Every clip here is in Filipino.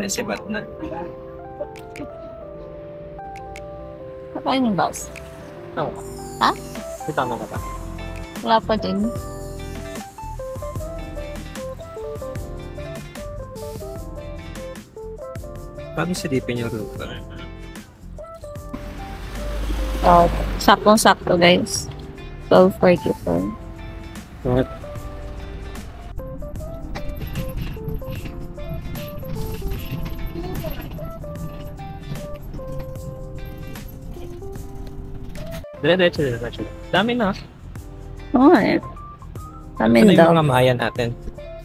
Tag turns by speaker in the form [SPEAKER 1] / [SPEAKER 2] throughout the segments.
[SPEAKER 1] Sibat na.
[SPEAKER 2] Kapain yung boss?
[SPEAKER 1] Oo.
[SPEAKER 2] Ha?
[SPEAKER 1] Ito na ba?
[SPEAKER 2] Wala pa din.
[SPEAKER 1] Paano silipin yung router?
[SPEAKER 2] Oh, saktong-sakto guys. 12:44.
[SPEAKER 1] What? Diretso. Dami na.
[SPEAKER 2] Oo eh. Kami
[SPEAKER 1] Ano yung
[SPEAKER 2] daw.
[SPEAKER 1] mga maya natin?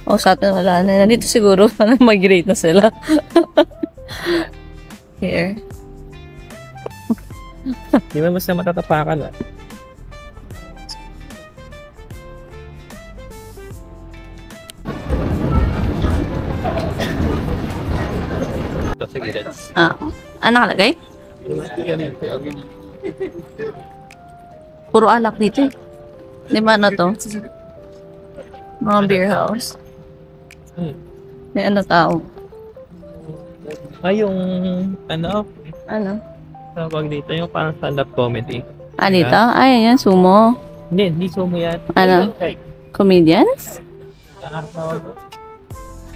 [SPEAKER 2] O sa atin wala na. Nandito siguro migrate na sila. Here.
[SPEAKER 1] Di ba basta matatapakan ah? Ito, sige rin.
[SPEAKER 2] Ah, ano nakalagay? Puro alak dito eh. Di ba ano to? Mga beer house. May ano tao?
[SPEAKER 1] Ay, yung ano?
[SPEAKER 2] Ano?
[SPEAKER 1] Tawag dito, yung parang stand-up comedy.
[SPEAKER 2] Ah, dito? Ay, ayan, sumo.
[SPEAKER 1] Hindi sumo yan.
[SPEAKER 2] Ano? Comedians?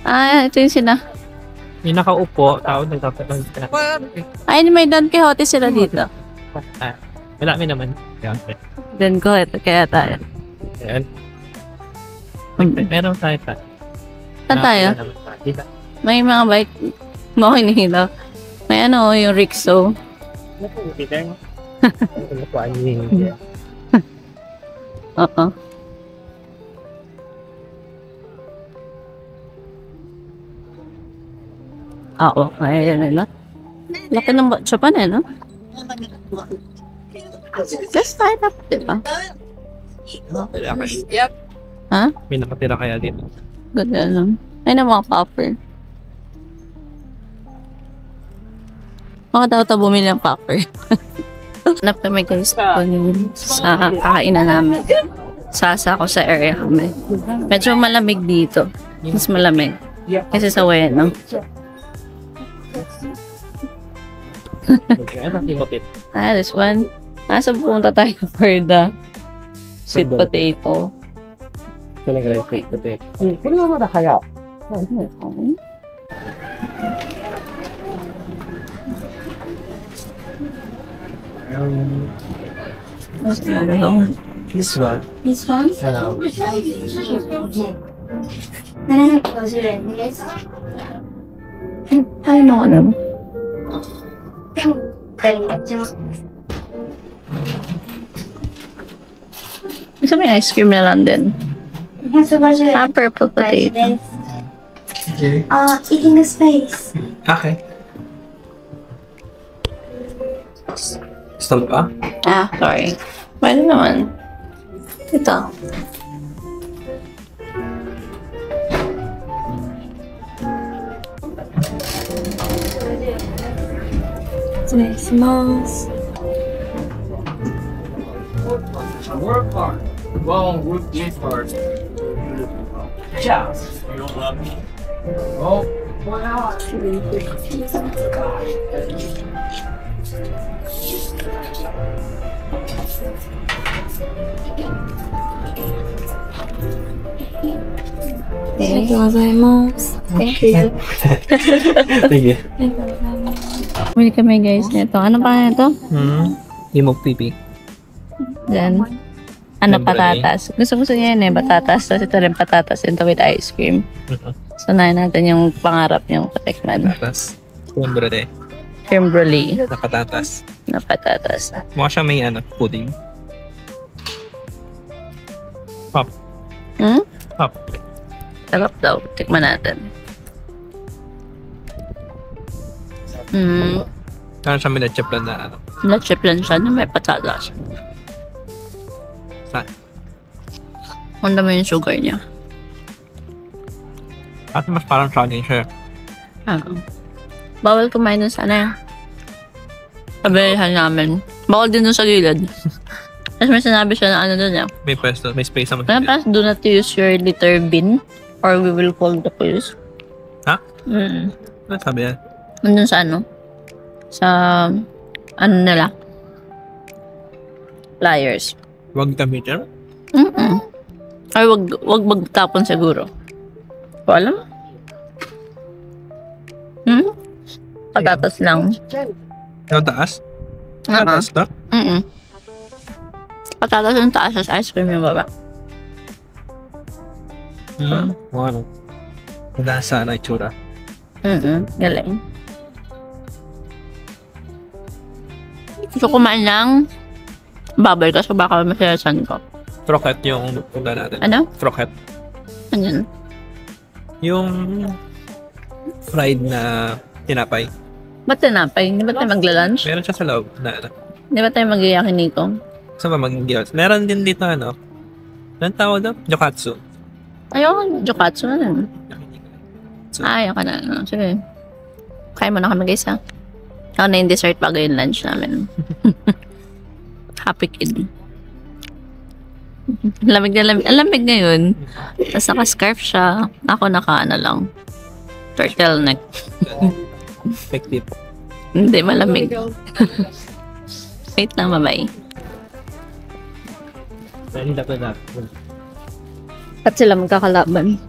[SPEAKER 2] Ah, ito yung sila.
[SPEAKER 1] Yung nakaupo, tao nagtatanong.
[SPEAKER 2] Ay, may Don Quixote sila dito.
[SPEAKER 1] Malami naman. Yan.
[SPEAKER 2] Don Quixote, kaya tayo.
[SPEAKER 1] Ayan. Meron tayo pa.
[SPEAKER 2] Saan tayo?
[SPEAKER 1] Dito.
[SPEAKER 2] May mga bike. Mga hinihilaw. May ano, yung Rixo. Oo. Oo, kaya nila. Laki ng Japan eh, no? Just start up, diba? Ha?
[SPEAKER 1] May nakatira kaya dito.
[SPEAKER 2] Ganda lang. Ay na mga popper. Baka daw ito bumili ng popper. Hanap kami guys sa kakainan namin. Sasa ko sa area kami. Medyo malamig dito. Mas malamig. Kasi sa Ueno. Ah, this one. Nasa pupunta tayo for the sweet potato.
[SPEAKER 1] sweet potato. これはまだ早い。This one?
[SPEAKER 3] This one?
[SPEAKER 1] Hello.
[SPEAKER 3] 750円です。
[SPEAKER 2] Ay, no, ano? Gusto may ice cream na lang din.
[SPEAKER 3] 250 円
[SPEAKER 2] Ah, purple
[SPEAKER 3] です
[SPEAKER 2] potato.
[SPEAKER 1] Okay.
[SPEAKER 3] Eating space.
[SPEAKER 1] Okay. Stop pa?
[SPEAKER 2] Ah, sorry. Pwede naman. Ito. Christmas.
[SPEAKER 4] Work hard. Well, work hard. Yeah. You don't love me. Oh. Wow.
[SPEAKER 3] Thank you gozaimasu. Thank you.
[SPEAKER 1] Sige.
[SPEAKER 2] Bili kami guys nito. Ano pa ito?
[SPEAKER 1] Himog pipi.
[SPEAKER 2] Then, ano,
[SPEAKER 1] Creme
[SPEAKER 2] patatas. Gusto niya yun eh, patatas. Tapos ito rin patatas ito with ice cream. So, natin yung pangarap niyong patikman.
[SPEAKER 1] Tapos, kumbrade.
[SPEAKER 2] Creme brulee
[SPEAKER 1] Nakatatas.
[SPEAKER 2] na patatas.
[SPEAKER 1] Mukha siya may pudding. Pop.
[SPEAKER 2] Hmm?
[SPEAKER 1] Pop.
[SPEAKER 2] Sarap daw. Tikman natin.
[SPEAKER 1] Parang siya may na-chiplan na
[SPEAKER 2] Leche plan siya na may patatas.
[SPEAKER 1] Saan?
[SPEAKER 2] Ang dami yung sugar niya.
[SPEAKER 1] At mas parang saging siya.
[SPEAKER 2] Bawal kumain dun sana. Pabilihan namin. Bawal din dun sa gilid. Tapos may sinabi siya na ano dun
[SPEAKER 1] May pwesto, may space naman.
[SPEAKER 2] Tapos do not use your litter bin or we will call the police.
[SPEAKER 5] Ha?
[SPEAKER 2] Mm.
[SPEAKER 5] Ano sabi yan?
[SPEAKER 2] Nandun sa ano? Sa, ano nila? Flyers.
[SPEAKER 5] Huwag gamitin?
[SPEAKER 2] Mm-mm. Ay, wag magtapon siguro. Ko alam? Patatas lang.
[SPEAKER 5] Yung taas?
[SPEAKER 2] Uh-huh.
[SPEAKER 5] Taas to?
[SPEAKER 2] Patatas yung taas, as ice cream yung baba.
[SPEAKER 5] Ano? Maganda sana itsura.
[SPEAKER 2] Galing. Gusto kumain ng bubble kasi baka masalasan ko.
[SPEAKER 5] Croquette yung punta natin.
[SPEAKER 2] Ano?
[SPEAKER 5] Croquette.
[SPEAKER 2] Ano yun?
[SPEAKER 5] Yung fried na tinapay.
[SPEAKER 2] Ba't tinapay? Hindi ba tayo magla-lunch?
[SPEAKER 5] Meron siya sa loob na ano.
[SPEAKER 2] Hindi ba tayo mag-yakiniko?
[SPEAKER 5] Saan ba mag-gills? Meron din dito ano. Anong tawag doon? Jokatsu.
[SPEAKER 2] Ayoko, jokatsu na lang. Ayaw ka na. Sige. Kaya mo na kami guys ha. Ako na yung dessert bago yung lunch namin. Happy kid. Lamig na lamig. Ang lamig ngayon. Tapos naka-scarf siya. Ako naka-ano lang. Turtleneck.
[SPEAKER 5] Effective.
[SPEAKER 2] Hindi, malamig. Wait lang, bye-bye.
[SPEAKER 5] Hindi dapat na.
[SPEAKER 2] At sila magkakalaban.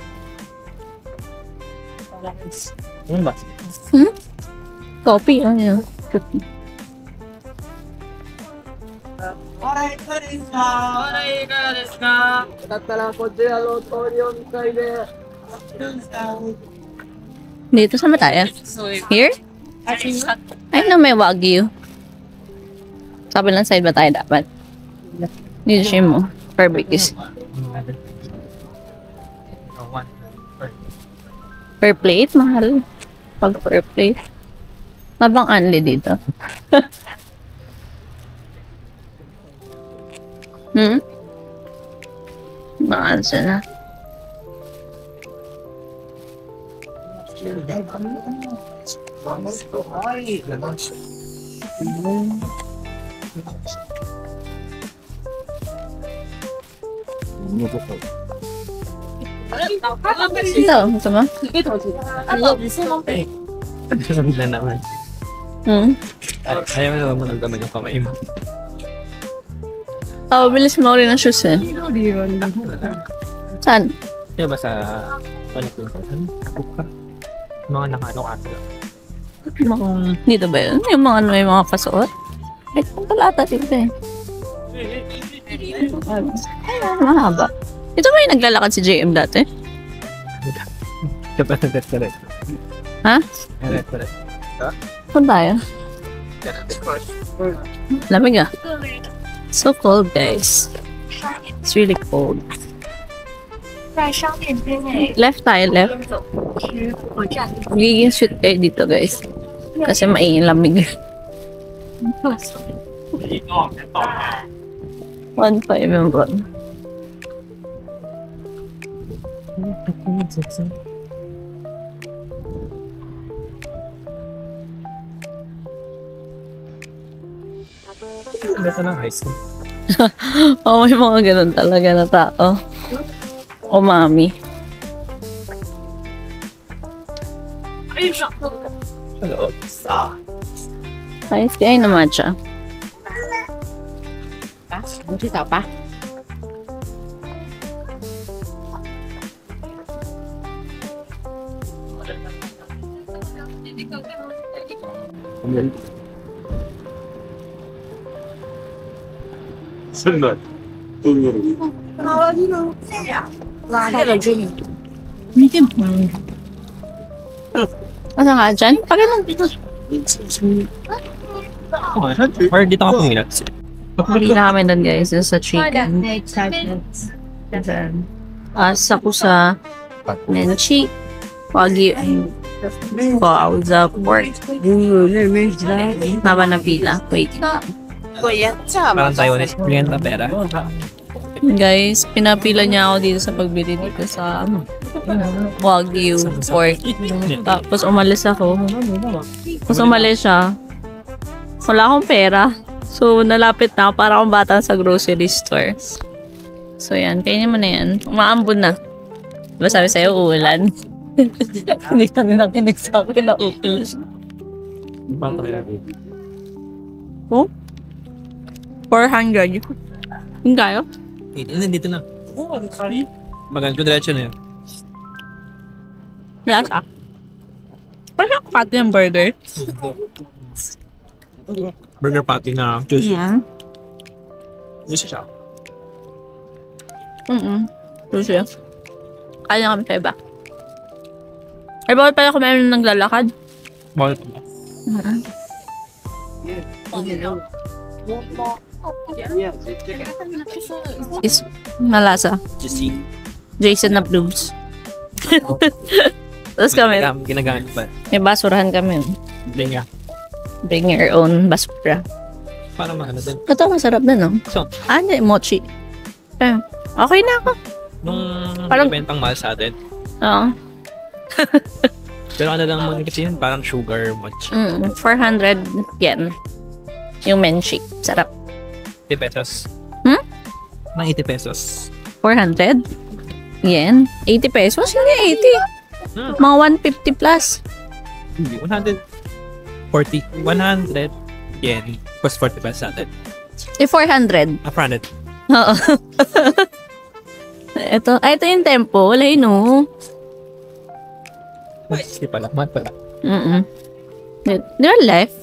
[SPEAKER 5] Ano ba?
[SPEAKER 2] Coffee, ano yun? Dito sa tayo? Here? Ay, no, may Wagyu. Sabi lang side ba tayo dapat? Dito siya mo. Barbecues. Per plate? Mahal. Pag per plate. Mabang only dito. Mahal sila. Ito, gusto mo?
[SPEAKER 5] Sabi na naman. Ayaw na naman nagdaman yung kamay mo.
[SPEAKER 2] Oh, bilis mo rin ang shoes eh. Saan?
[SPEAKER 5] Di ba sa... Ano ko? Mga nakaano kasi.
[SPEAKER 2] Dito ba yun? Yung mga ano, yung mga kasuot? Ay, kung talata dito eh. Ay, mahaba. Ito ba yung naglalakad si JM dati?
[SPEAKER 5] Dapat na restaurant.
[SPEAKER 2] Ha?
[SPEAKER 5] Restaurant.
[SPEAKER 2] Saan tayo? Lamig ah. So cold, guys. It's really cold. Left tayo, left. Magiging sweet kayo dito, guys. Kasi mailamig. 1.5 yung ba?
[SPEAKER 5] Basta ng high school.
[SPEAKER 2] Oh, may mga ganun talaga na tao. O mami.
[SPEAKER 5] Hello.
[SPEAKER 2] Ayos kaya na matcha.
[SPEAKER 4] Sunod.
[SPEAKER 2] Ano nga dyan? Pagano?
[SPEAKER 5] Or dito ka pumilat.
[SPEAKER 2] Hindi na kami doon guys. Yung sa chicken. Sakusa. Menchi. Wagyu. Pauza. Pork. Haba na pila. Wait.
[SPEAKER 5] Parang Taiwanese brilliant na pera.
[SPEAKER 2] Guys, pinapila niya ako dito sa pagbili dito sa Wagyu pork. Tapos umalis ako. Tapos umalis siya. Wala akong pera. So, nalapit na ako para akong bata sa grocery store. So, yan. Kainin mo na yan. Umaambon na. Diba sabi sa'yo, uulan? Hindi kami nakinig sa akin na okay.
[SPEAKER 5] Paano kaya?
[SPEAKER 2] Oh? 400. Yung kayo?
[SPEAKER 5] Dito na. Maganda ko diretso na yun.
[SPEAKER 2] Lasa. Parang pati yung burger.
[SPEAKER 5] Burger patty na juicy.
[SPEAKER 2] Yeah.
[SPEAKER 5] Juicy siya.
[SPEAKER 2] Sushi. Kaya kami sa iba. Ay, bawal pala kumain ng naglalakad.
[SPEAKER 5] Bawal pa ba?
[SPEAKER 2] Is malasa.
[SPEAKER 5] Juicy.
[SPEAKER 2] Jason na Blooms. Tapos kami,
[SPEAKER 5] Ginagamit pa.
[SPEAKER 2] may basurahan kami.
[SPEAKER 5] Hindi nga.
[SPEAKER 2] Bring your own basura.
[SPEAKER 5] Para maano din.
[SPEAKER 2] Ito, masarap na, no?
[SPEAKER 5] So,
[SPEAKER 2] Ano, mochi. Eh, okay na ako.
[SPEAKER 5] nung
[SPEAKER 2] Parang-
[SPEAKER 5] bentang mahal sa atin.
[SPEAKER 2] Oo.
[SPEAKER 5] Pero ano lang mga kasi yun, parang sugar much.
[SPEAKER 2] 400 yen. Yung menshik. Sarap.
[SPEAKER 5] 80 pesos.
[SPEAKER 2] Hmm?
[SPEAKER 5] Nang 80 pesos.
[SPEAKER 2] 400 yen. 80 pesos? Hindi, 80. Mga 150 plus.
[SPEAKER 5] Hindi, 140. 100 yen. Plus 40 pesos sa atin.
[SPEAKER 2] 400.
[SPEAKER 5] 400.
[SPEAKER 2] Oo. ito yung tempo. Wala yun, no?
[SPEAKER 5] Hindi pala. Mahal pala.
[SPEAKER 2] Di ba left?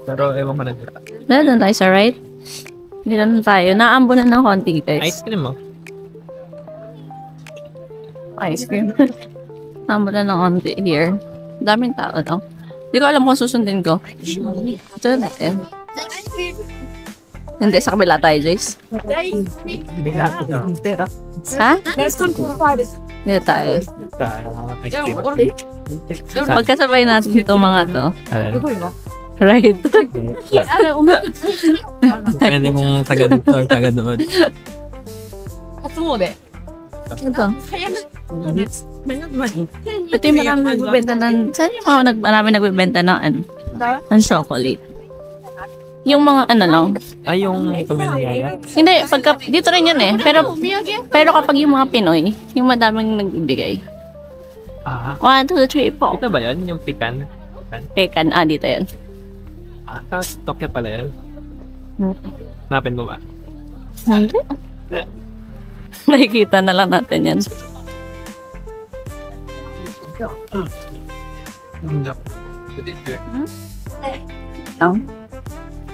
[SPEAKER 5] Pero ewan ko na dito.
[SPEAKER 2] Doon tayo sa right. Dito na tayo. Naambo na ng konti, guys.
[SPEAKER 5] Ice cream mo.
[SPEAKER 2] Ice cream. Naambo na ng konti here. Daming tao, no? Hindi ko alam kung susundin ko. Ito na natin. Hindi, sa kabila tayo, Jace. Ha? Dito tayo.
[SPEAKER 5] Ice cream.
[SPEAKER 2] Pagkasabay natin itong mga to. Right.
[SPEAKER 5] Pwede mong taga dito or taga doon.
[SPEAKER 2] Ito. Ito yung marami nagbibenta ng... Saan yung mga marami nagbibenta ng ano? Ng chocolate. Yung mga ano lang.
[SPEAKER 5] Ay, yung pamilya.
[SPEAKER 2] Hindi, dito rin yun eh. Pero kapag yung mga Pinoy, yung madaming nagbibigay.
[SPEAKER 5] Ah,
[SPEAKER 2] 1, 2, 3, 4.
[SPEAKER 5] ito ba yun? Yung pecan?
[SPEAKER 2] Pekan, dito yan.
[SPEAKER 5] Ah, tapos Tokyo pala yun. Napin mo ba?
[SPEAKER 2] Hindi. Nakikita na lang natin yan.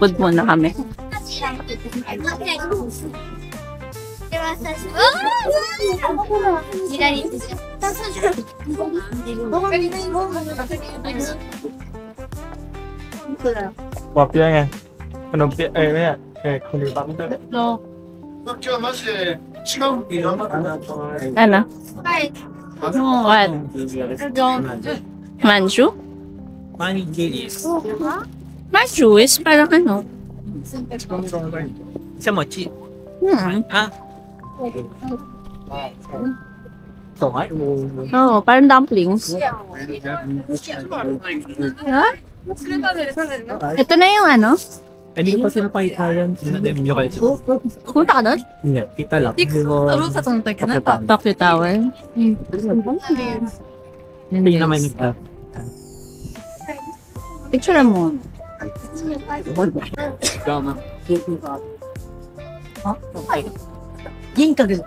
[SPEAKER 2] Food muna kami.
[SPEAKER 1] Wapia nga. Ano pia? Ano? Kung di ba mo tayo?
[SPEAKER 2] No.
[SPEAKER 4] 今日マジで違うって言わなかった。
[SPEAKER 2] Ano? What? Manju?
[SPEAKER 5] Manigiris.
[SPEAKER 2] Manju is parang ano?
[SPEAKER 5] Sa mochi. Ah,
[SPEAKER 2] Oo, parang dumplings. Ha? Ito na yung ano?
[SPEAKER 5] hindi ko pa sila pakitayan. Hindi ko kayo.
[SPEAKER 2] Punta ka doon?
[SPEAKER 5] Hindi, kita lang.
[SPEAKER 2] Tokyo Tower.
[SPEAKER 5] Hindi naman yung
[SPEAKER 2] Picture mo.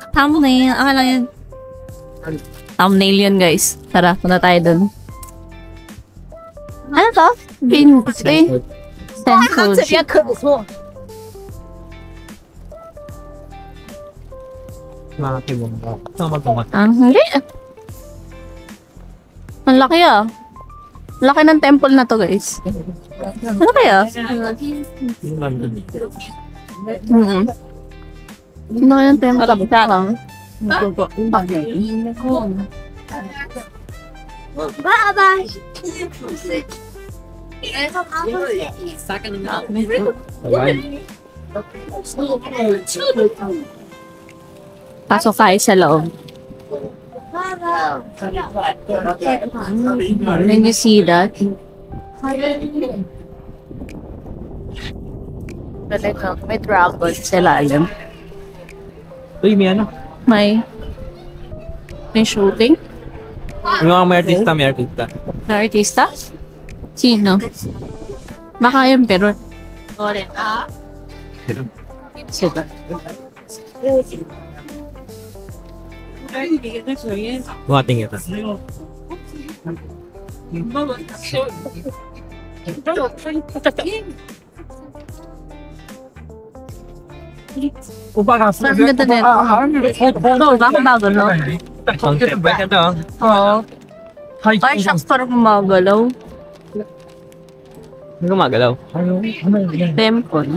[SPEAKER 2] Thumbnail. Akala yan. Thumbnail yun, guys. Tara, punta tayo dun. Ano to? Senkoji.
[SPEAKER 5] mga kibong ba? Saan magpungat?
[SPEAKER 2] Hindi. Ang laki ah. Laki ng temple na to, guys. Ano kaya?
[SPEAKER 5] Yung London.
[SPEAKER 2] Ano kaya ng temple? Sarang.
[SPEAKER 3] Bye-bye.
[SPEAKER 2] Pasok tayo sa loob. Can you see that? May dragon sa lalim.
[SPEAKER 5] Uy, may ano?
[SPEAKER 2] May shooting.
[SPEAKER 5] Yung mga may artista, may artista.
[SPEAKER 2] Na artista? Sino? Baka yung pero. Sino?
[SPEAKER 5] Buhating ito.
[SPEAKER 2] Parang ganda din. Baka bago, no?
[SPEAKER 5] Concept ba ito?
[SPEAKER 2] Oo. Ay, shucks, parang gumagalaw.
[SPEAKER 5] Hindi gumagalaw.
[SPEAKER 2] Temple.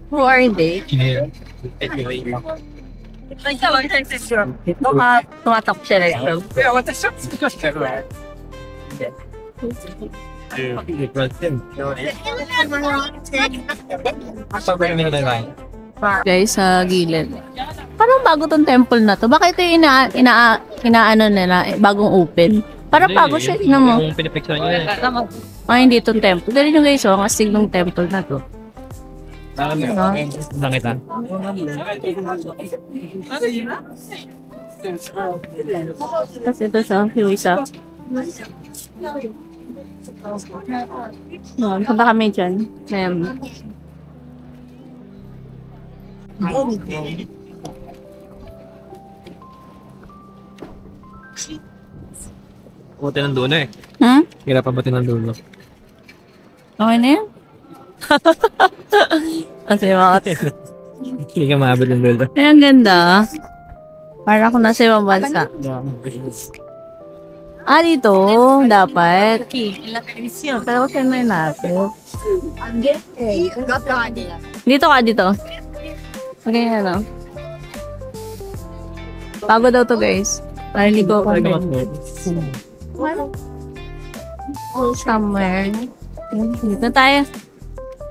[SPEAKER 2] Who are they? Tumatak siya rin. Guys, sa gilid. Parang bago tong temple na to. Bakit ito yung inaano nila, bagong open? Parang bago siya, tingnan mo.
[SPEAKER 5] Yung pinipicture nyo yun.
[SPEAKER 2] Ay, hindi itong temple. Dali nyo guys, ang astig ng temple na to.
[SPEAKER 5] Nakita.
[SPEAKER 2] Tapos ito siya, yung isa. Punta kami dyan.
[SPEAKER 5] Buti ng dulo eh.
[SPEAKER 2] Hmm?
[SPEAKER 5] Hirap pa buti ng dulo.
[SPEAKER 2] Okay na yan? Kasi mga
[SPEAKER 5] Hindi ka maabot ng dulo.
[SPEAKER 2] ay, ang ganda. Para ako nasa ibang bansa. Ah, dito. Dapat. Pero kasi may natin. Dito ka, dito. Okay, ano. Bago daw to, guys. Naligo ko. Somewhere. Dito tayo.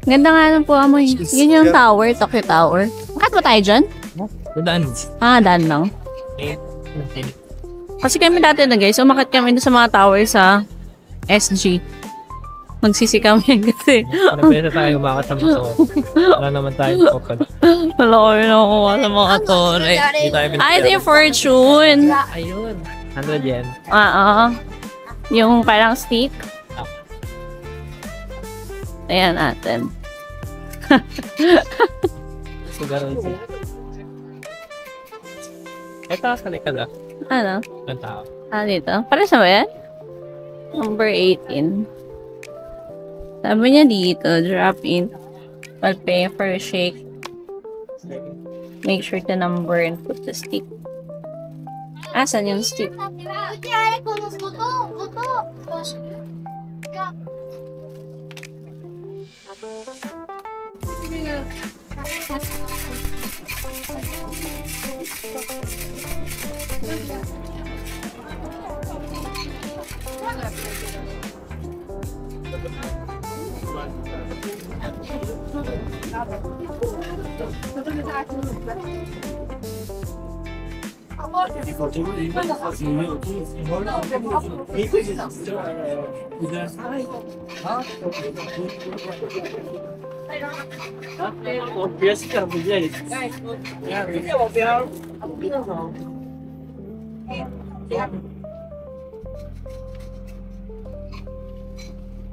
[SPEAKER 2] Ganda nga ng po mo. Yun yung tower, Tokyo Tower. Bakit ba tayo dyan?
[SPEAKER 5] Daan.
[SPEAKER 2] Ah, daan lang. Kasi kami dati na guys, umakit kami sa mga tower sa SG. Magsisi kami kasi
[SPEAKER 5] Ano pwede tayo umakat sa muso? Wala naman tayong focus.
[SPEAKER 2] wala kami nakukuha sa mga tore.
[SPEAKER 5] Hindi tayo
[SPEAKER 2] Ah, ito yung fortune.
[SPEAKER 5] Ayun. 100 yen.
[SPEAKER 2] Yung parang stick. Ayan natin.
[SPEAKER 5] Sugaron siya. Ito, sanay ka na.
[SPEAKER 2] Ano?
[SPEAKER 5] Ang tao.
[SPEAKER 2] Ah, dito. Para sa ba yan? Number 18. Sabi niya dito, drop in. I'll pay for a shake. Make sure the number and put the stick. Asan yung stick?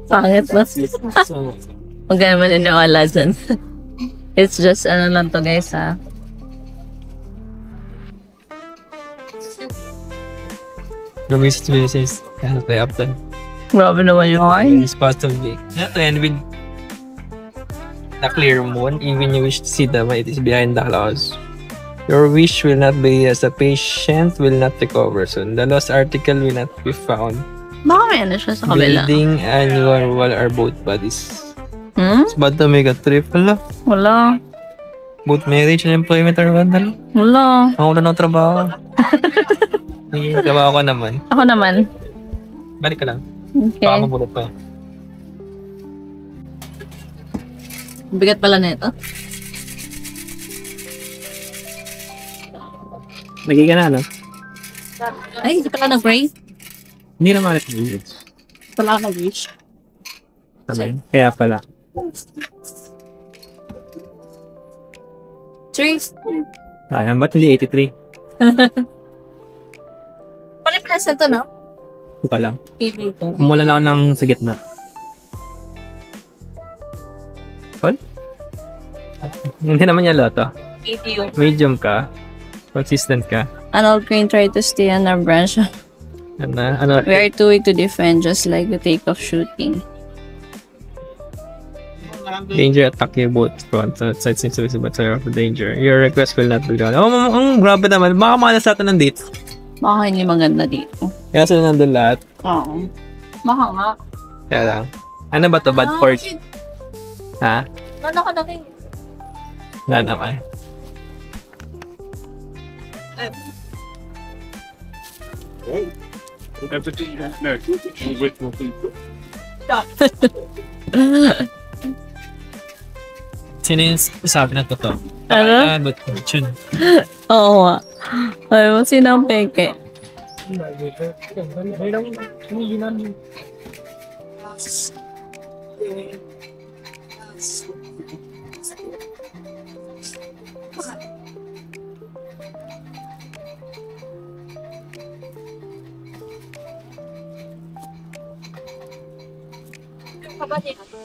[SPEAKER 2] Pangit ba? Huwag ka naman niniwala dyan. It's just ano lang to guys ha.
[SPEAKER 5] Lumis to business. Kaya tayo up to.
[SPEAKER 2] Grabe naman yung ay.
[SPEAKER 5] It's supposed to be. Not to end with the clear moon, even you wish to see them, it is behind the clouds. Your wish will not be as a patient will not recover soon. The lost article will not be found.
[SPEAKER 2] Baka may ano siya sa kabila.
[SPEAKER 5] Building and your wall are both bodies.
[SPEAKER 2] Hmm?
[SPEAKER 5] It's bad to make a trip, wala.
[SPEAKER 2] Wala.
[SPEAKER 5] Both marriage and employment are bad, wala.
[SPEAKER 2] Wala.
[SPEAKER 5] Ako na ng trabaho. Trabaho ko naman.
[SPEAKER 2] Ako naman.
[SPEAKER 5] Balik ka lang.
[SPEAKER 2] Okay.
[SPEAKER 5] Baka mabulot pa.
[SPEAKER 2] Bigat pala na ito.
[SPEAKER 5] Lagi ka na, no?
[SPEAKER 2] Ay, hindi pala nag-pray.
[SPEAKER 5] Hindi naman ito.
[SPEAKER 2] Wala ka wish.
[SPEAKER 1] Kaya pala.
[SPEAKER 2] Cheers!
[SPEAKER 1] Ayan, ba't hindi 83?
[SPEAKER 2] Palit na sa ito, no?
[SPEAKER 1] Ito pa lang.
[SPEAKER 2] Pili ko.
[SPEAKER 1] Kumulan ako ng sa gitna. What? Hindi naman niya loto.
[SPEAKER 2] Medium.
[SPEAKER 1] Medium ka. Consistent ka.
[SPEAKER 2] An old crane tried to stay on our branch.
[SPEAKER 1] Ano?
[SPEAKER 2] We are too weak to defend, just like the take-off shooting.
[SPEAKER 1] Danger attack you both front side since it's about of the danger. Your request will not be granted. Oh, grabe naman. Baka malas natin ng dates.
[SPEAKER 2] Baka hindi maganda dito.
[SPEAKER 1] Kaya sila nandun lahat.
[SPEAKER 2] Oo. Baka nga.
[SPEAKER 1] Kaya lang. Ano ba to? Bad fortune? Ha?
[SPEAKER 2] Ano ka na kayo?
[SPEAKER 1] Wala naman. Sino yung sabi na totoo?
[SPEAKER 2] Ano?
[SPEAKER 1] Bad fortune.
[SPEAKER 2] Oo nga. Ay mo, sino ang peke?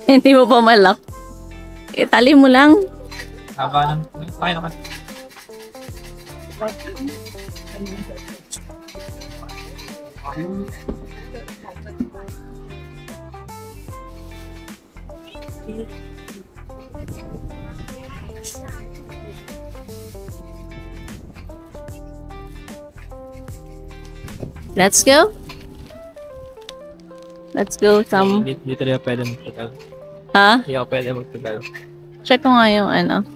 [SPEAKER 2] Hindi mo pa malak. Itali mo lang.
[SPEAKER 1] Haba ng... Kaya naman.
[SPEAKER 2] Let's go. Let's go some...
[SPEAKER 1] Dito rin ako pwede magtagal.
[SPEAKER 2] Ha?
[SPEAKER 1] Hindi ako pwede magtagal.
[SPEAKER 2] Check ko nga yung ano.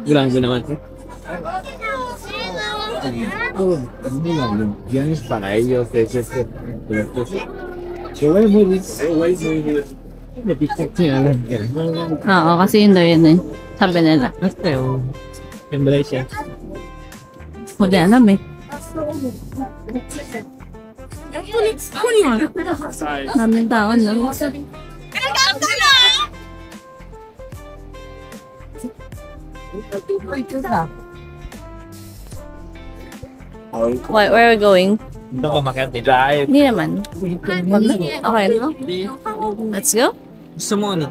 [SPEAKER 1] Gulang naman.
[SPEAKER 4] para ellos
[SPEAKER 2] Oo, kasi yun daw yun eh. Sabi nila.
[SPEAKER 1] Basta yung... Malaysia.
[SPEAKER 2] Hindi alam eh. Daming taon lang. Where are we going?
[SPEAKER 1] Ito ko makati. Drive.
[SPEAKER 2] Hindi naman. Okay, no? Let's go.
[SPEAKER 1] Gusto mo ano?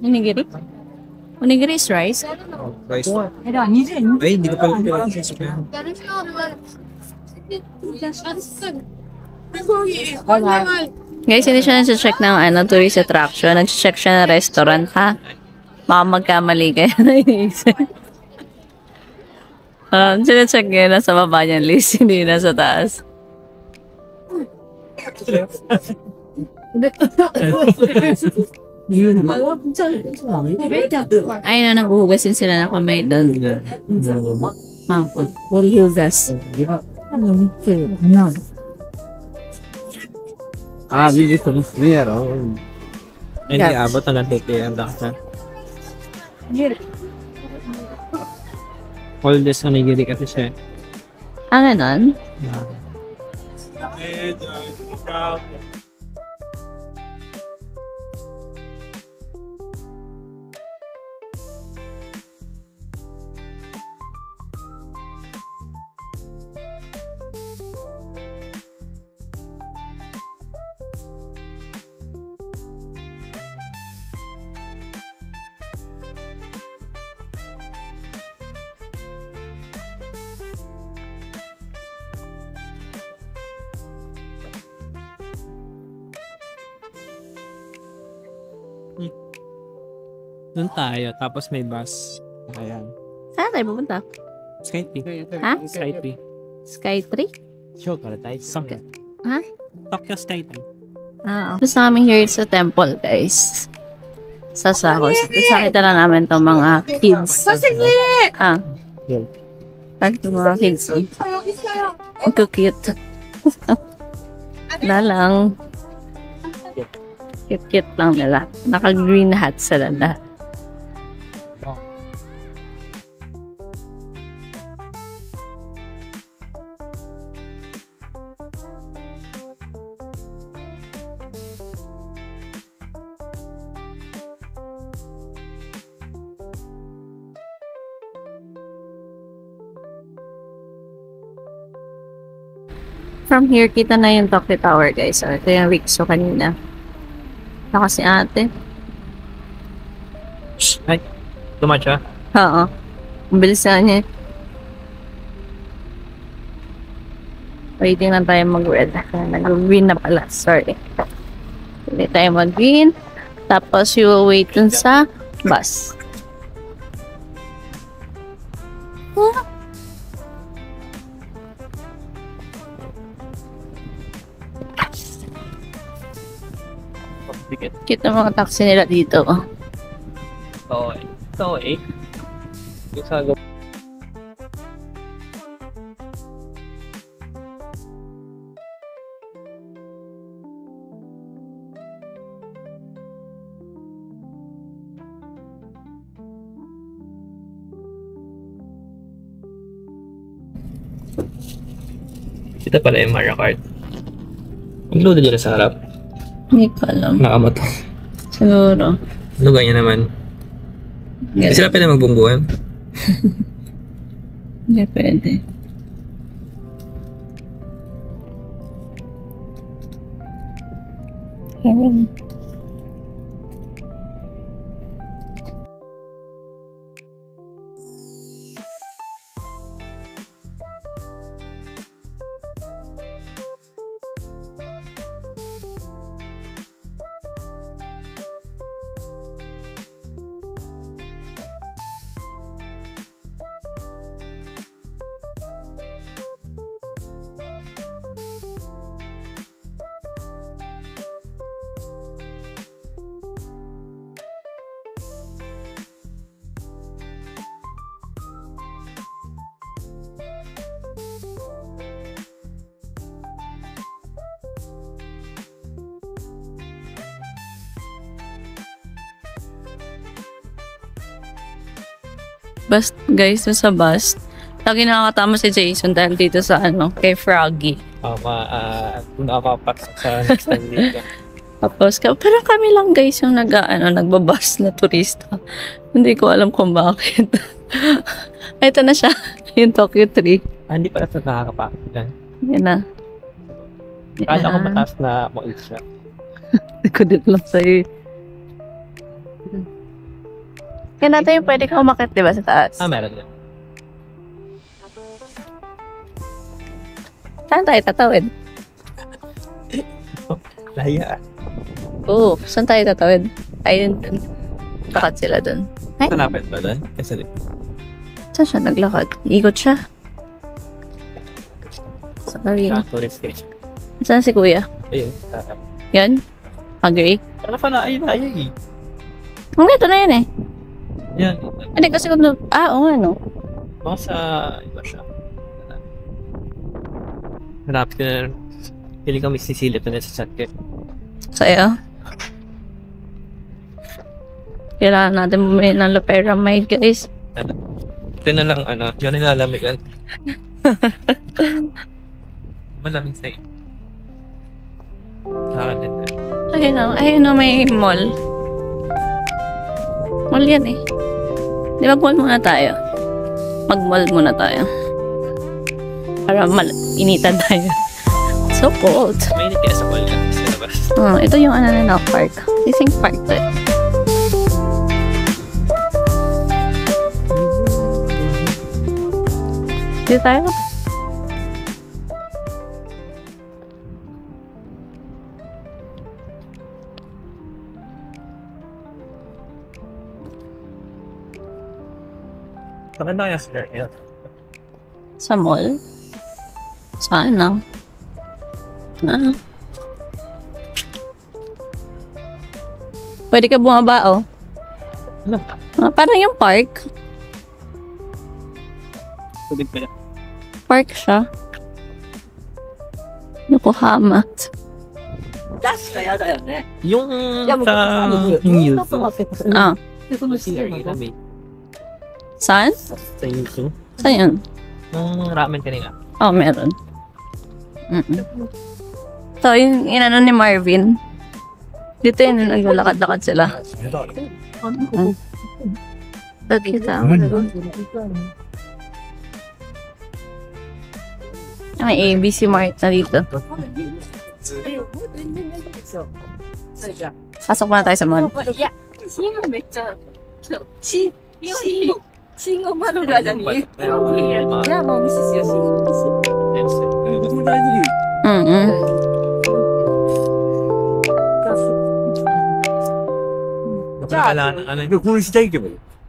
[SPEAKER 2] Onigiri? Onigiri is rice?
[SPEAKER 1] Rice. Ay, hindi ko pala pinag
[SPEAKER 2] Guys, hindi siya nag-check ng tourist attraction. Nag-check siya ng restaurant, ha? Baka magkamali kayo na inisip. Sina-check niya na sa baba niya list, hindi na sa taas. Ayun na, naghuhugasin sila ng kamay doon. Mangkot. Hugas.
[SPEAKER 4] dito meron.
[SPEAKER 1] Hindi abot na natitiyang dakta. All this onigiri kasi siya.
[SPEAKER 2] Ah, ganon?
[SPEAKER 1] Doon tayo, tapos may bus. Ayan.
[SPEAKER 2] Saan tayo pupunta?
[SPEAKER 1] Skype.
[SPEAKER 2] Ha?
[SPEAKER 1] Skype.
[SPEAKER 2] Sky 3?
[SPEAKER 1] Show para tayo. Sakit.
[SPEAKER 2] Ha?
[SPEAKER 1] Tokyo Skype.
[SPEAKER 2] Ah, gusto namin here sa temple, guys. Sa Sahos. Sakita na namin itong mga kids. Ah. Pag itong mga kids. Ang cute. Na lang. Cute lang nila. Naka-green hat sila lahat. from here, kita na yung Tokyo Tower, guys. So, ito yung Rixo kanina. Ito kasi ate.
[SPEAKER 5] Ay, tumatcha.
[SPEAKER 2] Oo. Ang bilis na niya. Waiting lang tayo mag-red. Nag-green na pala. Sorry. Hindi tayo mag-green. Tapos, you will wait dun sa bus. Cute na mga taxi nila dito.
[SPEAKER 5] Ito eh. Isa Ito pala yung Mario Kart. Included yun sa harap.
[SPEAKER 2] Hindi ko alam.
[SPEAKER 5] Nakamato.
[SPEAKER 2] Siguro.
[SPEAKER 5] Ano ganyan naman? Hindi sila pwede magbungguan.
[SPEAKER 2] Hindi pwede. Bus, guys, dun sa bus. Lagi nakakatama si Jason dahil dito sa kay Froggy.
[SPEAKER 5] Nakakapat sa next time dito.
[SPEAKER 2] Tapos, parang kami lang guys yung nagbabas na turista. Hindi ko alam kung bakit. Ito na siya, yung Tokyo 3.
[SPEAKER 5] Hindi pala ito nakakapakit yan.
[SPEAKER 2] Yan na.
[SPEAKER 5] Kala ko mataas na mall siya.
[SPEAKER 2] Hindi ko din lang sa'yo. Yan natin yung pwede ka umakit, diba, sa taas?
[SPEAKER 5] Meron yan.
[SPEAKER 2] Saan tayo tatawid?
[SPEAKER 5] Laya.
[SPEAKER 2] Oo, saan tayo tatawid? Ayun dun. Lakad sila dun. Ay,
[SPEAKER 5] Malapit ba doon? Kasi
[SPEAKER 2] saan siya naglakad? Ikot siya. Sorry.
[SPEAKER 5] tourist eh.
[SPEAKER 2] Saan si kuya?
[SPEAKER 5] Ayun.
[SPEAKER 2] Yan? Agree?
[SPEAKER 5] Ano pa na? Ayun.
[SPEAKER 2] Ang ito na yan eh.
[SPEAKER 5] Yan.
[SPEAKER 2] Hindi kasi kung... oo nga no.
[SPEAKER 5] Baka sa iba siya. Hanapin ko na. Piling kami sisilip na sa chat ko.
[SPEAKER 2] Sa'yo? Kailangan natin bumili ng Loperamide, guys.
[SPEAKER 5] Ito na lang, yun nilalamigan. Malamig sa'yo. Nakalit na.
[SPEAKER 2] Ayun na, may mall. Mall yan eh. Di ba mall muna tayo? Mag-mall muna tayo. Para initan tayo. So cold.
[SPEAKER 5] May init kaya sa mall yan. Sa labas.
[SPEAKER 2] Ito yung na park. Sising park to eh. Dito tayo.
[SPEAKER 5] Maganda kaya sila yun.
[SPEAKER 2] Sa mall? Sana. Pwede ka bumaba, oh.
[SPEAKER 5] Ano?
[SPEAKER 2] Parang yung park.
[SPEAKER 5] Tubig pala.
[SPEAKER 2] Park siya. Yokohama.
[SPEAKER 5] Yung sa yung YouTube.
[SPEAKER 2] Ah. Saan?
[SPEAKER 5] Sa YouTube.
[SPEAKER 2] Saan yun?
[SPEAKER 5] Yung ramen kanina.
[SPEAKER 2] Oh, meron. So, yung inano ni Marvin. Dito yun, naglalakad-lakad sila. Dito. May ABC Mart na dito. Pasok muna tayo sa mall.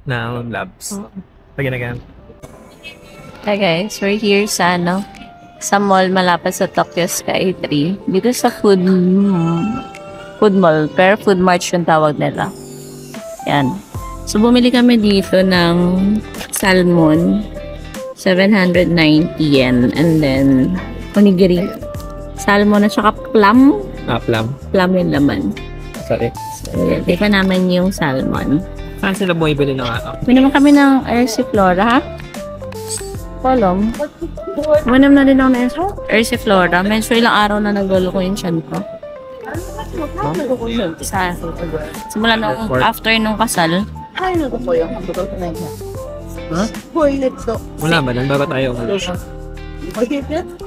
[SPEAKER 5] Na labs. Again.
[SPEAKER 2] Hey guys, we're here sa sa mall malapit sa Tokyo Sky 3. Dito sa food mall, pero food mart yung tawag nila. Yan. So bumili kami dito ng salmon, 790 yen, and then onigiri. Salmon at saka plum.
[SPEAKER 5] Plum.
[SPEAKER 2] Plum yung laman.
[SPEAKER 5] Sorry.
[SPEAKER 2] So, tika namin yung salmon.
[SPEAKER 5] Saan sila bumibili ng ano?
[SPEAKER 2] Minom kami ng Ersiflora, ha? Kolom. Minom na din ako ng Ersiflora. Medyo ilang araw na nagulo ko yung tiyan ko. Simula nung after nung kasal.
[SPEAKER 5] Wala ba? Nagbaga tayo.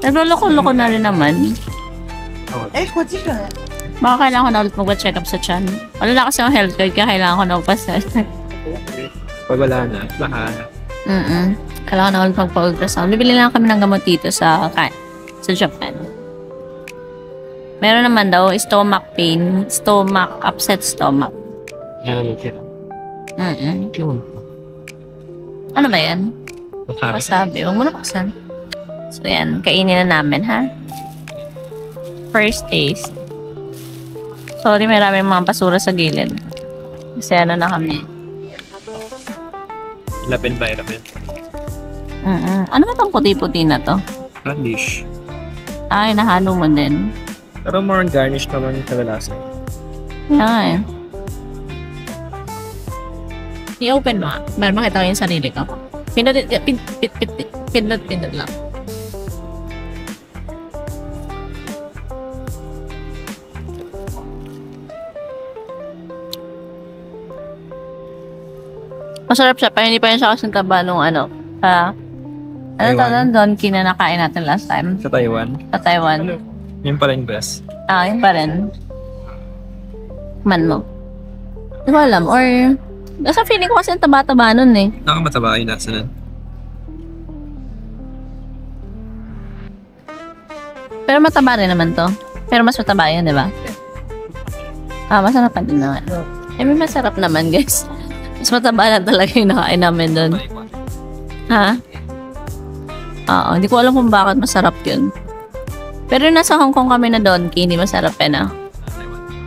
[SPEAKER 2] Nagluloko-loko na rin naman. Baka kailangan ko na ulit mag-check up sa tiyan. Wala na kasi ang health card kaya kailangan ko na magpasal.
[SPEAKER 5] Pag wala na, baka
[SPEAKER 2] Kailangan na ulit magpa-ultrasound. Bibili lang kami ng gamot dito sa Japan. Meron naman daw stomach pain, upset stomach.
[SPEAKER 5] yan. Yun.
[SPEAKER 2] Ano ba yan?
[SPEAKER 5] Wasabi.
[SPEAKER 2] Wasabi. Huwag mo na buksan. So yan, kainin na namin ha. First taste. Sorry, maraming mga basura sa gilid. Kasi ano na kami.
[SPEAKER 5] Lapin ba? Lapin.
[SPEAKER 2] Ano ba itong puti-puti na to?
[SPEAKER 5] Radish.
[SPEAKER 2] Ay, nahalo mo din.
[SPEAKER 5] Pero more garnish naman yung kalalasan.
[SPEAKER 2] Yan eh. I-open mo. Para makita ko yung sarili ko. Pindot lang. Masarap siya, pero hindi pa rin siya kasing taba nung ano Donkey na nakain natin last time.
[SPEAKER 5] Sa Taiwan.
[SPEAKER 2] Sa Taiwan.
[SPEAKER 5] Yun pala yung best.
[SPEAKER 2] Yun pa rin. Man mo. Hindi ko alam, or nasa feeling ko kasi ang taba-taba nun eh.
[SPEAKER 5] Nakamataba yung nasa nun.
[SPEAKER 2] Pero mataba rin naman to. Pero mas mataba yun, di ba? Masarap pa din naman. May masarap naman, guys. Mas mataba na talaga yung nakain namin doon. Ha? Hindi ko alam kung bakit masarap yun. Pero nasa Hong Kong kami na Donkey, hindi masarap na.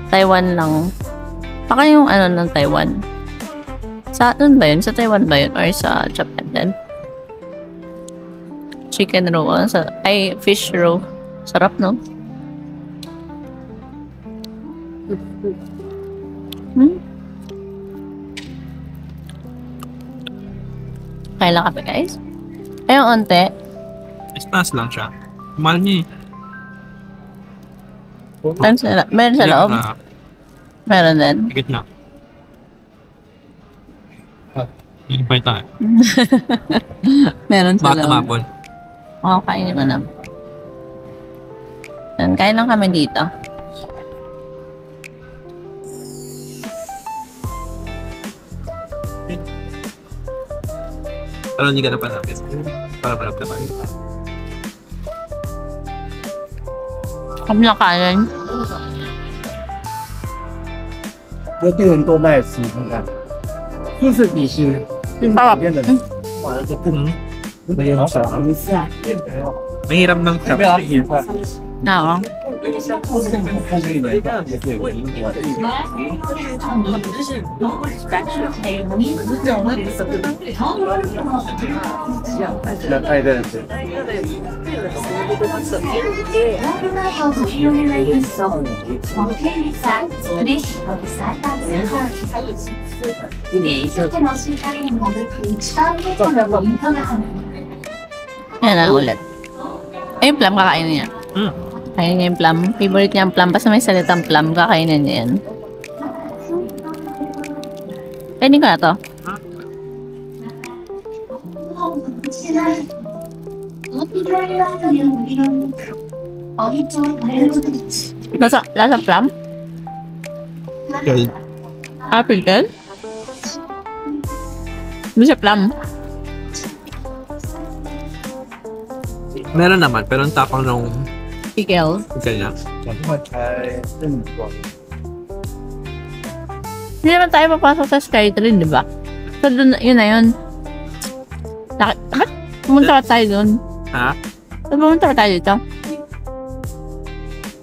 [SPEAKER 2] Taiwan lang. Baka yung ng Taiwan. Sa ba yun? Sa Taiwan ba yun? Or sa Japan din? Chicken roll. Fish roll. Sarap, no? Kailan kape, guys? Ayun, onte.
[SPEAKER 5] Taas lang siya. Mahal niya
[SPEAKER 2] Meron sa loob? Meron din.
[SPEAKER 5] Higit na. Hindi pa tayo.
[SPEAKER 2] Meron sa
[SPEAKER 5] Bakit
[SPEAKER 2] loob.
[SPEAKER 5] tumapon?
[SPEAKER 2] Kainin mo na. Kain lang kami dito.
[SPEAKER 5] Parang hindi ka na palapit. Para palapit naman.
[SPEAKER 2] Kami lang kanin.
[SPEAKER 4] 这病人多卖吃，看看，就是比心，并不变的，没有少，
[SPEAKER 5] Mahirap ng
[SPEAKER 4] 要不要一块？
[SPEAKER 2] Oo. Yan na ulit. Ay, yung plum, kakainin niya. Kainin niya yung plum. Favorite niya ang plum. Basta may salitang plum, kakainin niya yan. Kainin ko na to. Lasa plum?
[SPEAKER 5] Okay.
[SPEAKER 2] Apple pen? Hindi siya plum.
[SPEAKER 5] Meron naman, pero ang tapang nung
[SPEAKER 2] Pickle.
[SPEAKER 5] kanya.
[SPEAKER 4] 我才认错。
[SPEAKER 2] Hindi naman tayo papasok sa Skytrain, di ba? So, dun, yun na yun. Bakit pumunta ka tayo dun?
[SPEAKER 5] Ha?
[SPEAKER 2] Ba't pumunta ka tayo dito?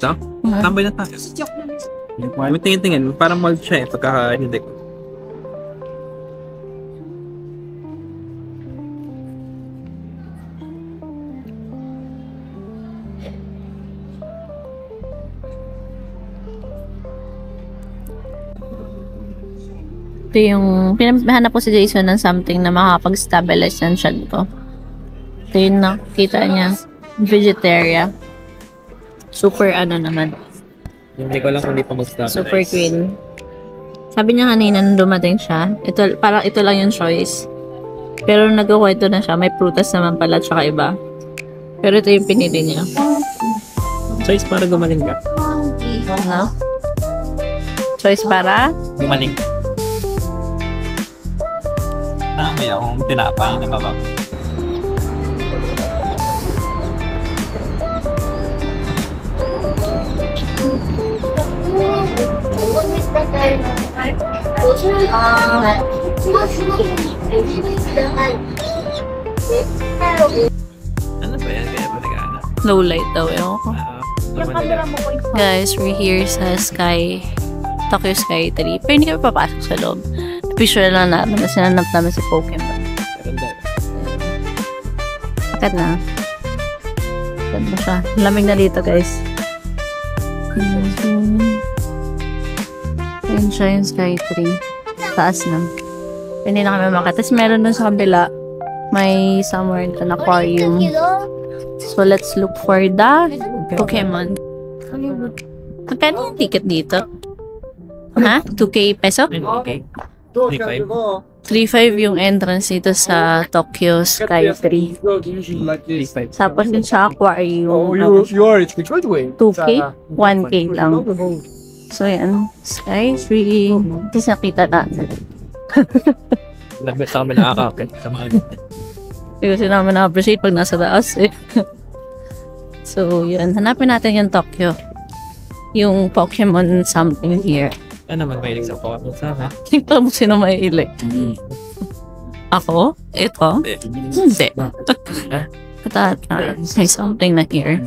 [SPEAKER 5] Ito? Tambay na tayo. May tingin-tingin. Parang mold siya eh. Pagka hindi ko.
[SPEAKER 2] Ito yung, pinahanap ko si Jason ng something na makakapag-stabilize ng tiyan ko. Ito yung nakita niya. Vegetarian. Super ano naman.
[SPEAKER 5] Hindi ko lang kung hindi pa mag-stop.
[SPEAKER 2] Super queen. Sabi niya kanina nung dumating siya, parang ito lang yung choice. Pero nagkukwento na siya, may prutas naman pala tsaka iba. Pero ito yung pinili niya.
[SPEAKER 5] Choice para gumaling ka.
[SPEAKER 2] Ano? Choice para?
[SPEAKER 5] Gumaling. May akong tinapay na babang. Ano ba yan? Kaya ba nagana?
[SPEAKER 2] Low light daw. Ewan ko. Guys, we're here sa Tokyo Sky 3. Pero hindi kami papasok sa loob. Picture lang namin kasi nanap namin si Pokemon. Akit na. Akit mo siya. Lamig na dito, guys. Ayan siya yung Sky 3. Taas na. Hindi na kami makita. Tapos meron dun sa kabila. May somewhere an aquarium. So, let's look for the Pokemon. Magkano yung ticket dito? Ha? 2K peso?
[SPEAKER 5] Okay. 3-5.
[SPEAKER 2] 3.5 yung entrance dito sa Tokyo Sky 3.
[SPEAKER 5] 3-5.
[SPEAKER 2] Tapos yung sa aquarium,
[SPEAKER 4] you are the good way.
[SPEAKER 2] 2K, 1K lang. So yan, Sky 3. Tapos nakita natin.
[SPEAKER 5] Labit sa kami nakakakit sa mga
[SPEAKER 2] Hindi kasi namin na-appreciate pag nasa taas eh. So yun, hanapin natin yung Tokyo. Yung Pokemon something here.
[SPEAKER 5] Ano naman mahilig sa Pokemon sana?
[SPEAKER 2] Tingnan mo sino mahilig. Ako? Ito? Hindi. Patata. May something na here.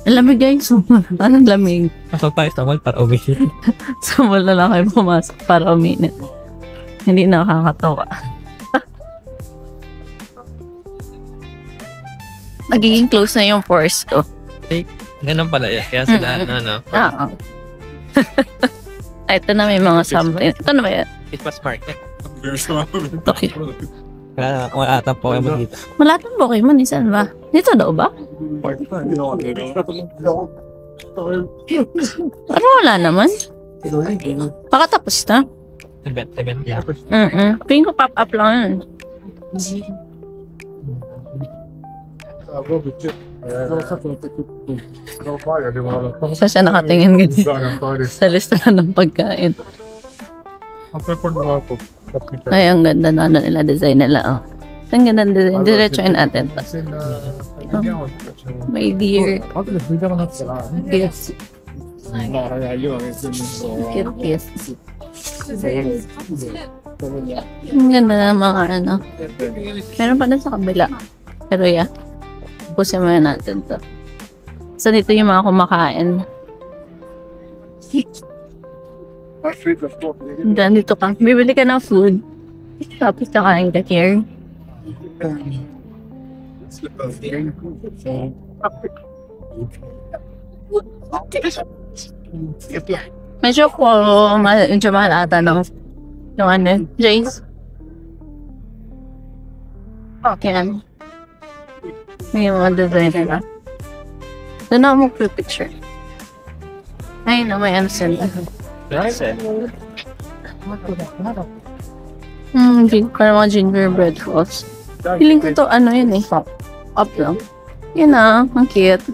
[SPEAKER 2] Ang lamig guys. Anong lamig?
[SPEAKER 5] Pasok tayo sa mall para umihin.
[SPEAKER 2] Sa mall na lang kayo pumasok para uminit. Hindi nakakatawa. Nagiging close na yung pores ko.
[SPEAKER 5] Ganun pala yan. Kaya sila, ano.
[SPEAKER 2] Oo. Ito na may mga something. Ito na ba yan?
[SPEAKER 5] It was market.
[SPEAKER 2] Tokyo.
[SPEAKER 5] Wala atang Pokemon dito.
[SPEAKER 2] Malatang Pokemon, saan ba? Dito daw ba? Pero wala naman. Pakatapos na.
[SPEAKER 5] Event. Yeah.
[SPEAKER 2] Ping ko pop up lang yun. Saan siya nakatingin ganyan? Sa listahan ng pagkain. Ay, ang ganda na ano nila, design nila. Oh. Ang ganda ng design. Diretsuin natin. May deer. Yes. Yes. Ang ganda na mga ano. Meron pa na sa kabila. Pero yeah. Pusin mo natin to. So, dito yung mga kumakain. Dan dito ka. Bibili ka ng food. Tapos nakain ka here. Medyo po, medyo mahal ata no? Yung ano, Jace. Okay. May mga design na. Doon ako mag-picture. Ay, no, may ano sila. Parang mga gingerbread rolls. Feeling ko to, ano yun eh. Up lang. Yun ah, ang cute.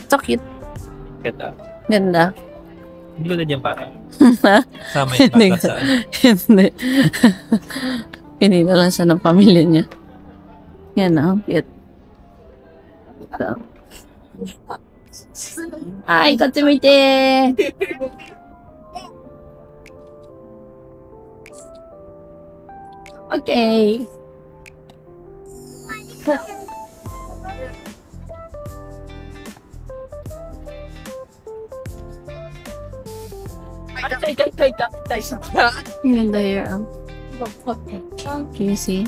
[SPEAKER 2] So cute.
[SPEAKER 5] Ganda.
[SPEAKER 2] Ganda.
[SPEAKER 5] Hindi ko na dyan para. Sama yung
[SPEAKER 2] Hindi.
[SPEAKER 5] bata sa
[SPEAKER 2] Hindi. Pinila lang siya ng pamilya niya. Yan ah, ang cute. So. Ay, katsumite! Okay. Yung there. Can you see?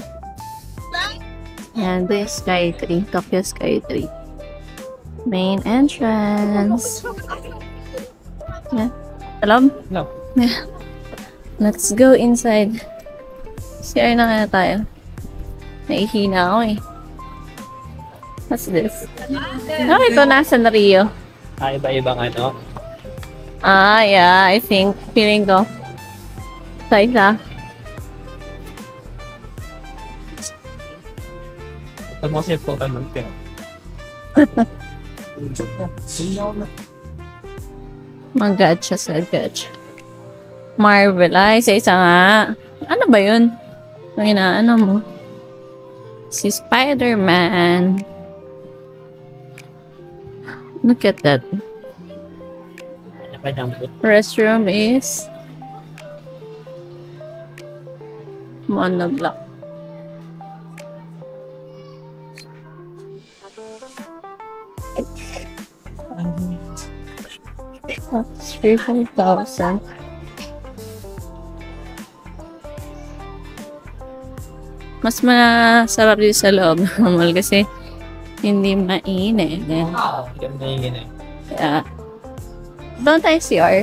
[SPEAKER 2] And this Sky 3, Tokyo Sky 3. Main entrance. Yeah. Alam?
[SPEAKER 5] No.
[SPEAKER 2] Yeah. Let's go inside. CR na kaya tayo. Naihina ako eh. What's this? Oh, ito nasa na Rio.
[SPEAKER 5] Iba-ibang ano.
[SPEAKER 2] Ah, yeah. I think. Feeling ko. Sa isa.
[SPEAKER 5] Ito mo kasi Pokemon ka.
[SPEAKER 2] Mag-gacha sa gacha. Marvel. Ay, sa isa nga. Ano ba yun? Ang inaano mo? Si Spider-Man. Look at that. Restroom is monoblock. That's 3,000. Mas masarap din sa loob normal kasi hindi mainit.
[SPEAKER 5] Ganda yung gina.
[SPEAKER 2] Yeah. Doon tayo CR.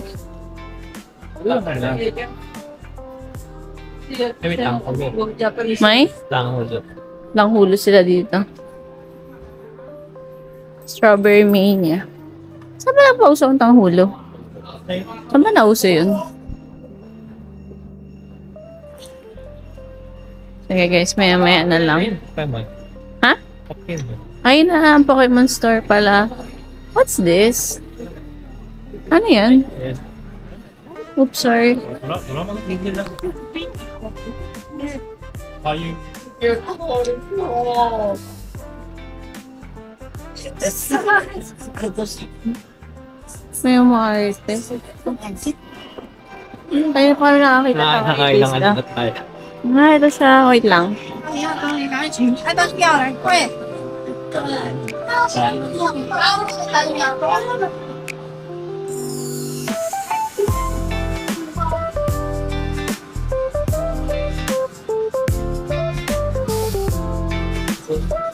[SPEAKER 5] Wait lang.
[SPEAKER 2] May
[SPEAKER 5] Lang ulo.
[SPEAKER 2] langhulo sila dito. Strawberry Mania. Saan ba nagpauso ang tanghulo? Saan ba nauso yun? Sige guys, maya-maya na lang.
[SPEAKER 5] Pokemon.
[SPEAKER 2] Ha?
[SPEAKER 5] Pokemon.
[SPEAKER 2] Ay na, ang Pokemon Store pala. What's this? Ano yan? Oops, sorry. May mga artist. Kaya pa rin nakakita ng
[SPEAKER 5] Nakakailangan
[SPEAKER 2] artist.
[SPEAKER 5] na tayo.
[SPEAKER 2] Ah, ito siya. Wait lang.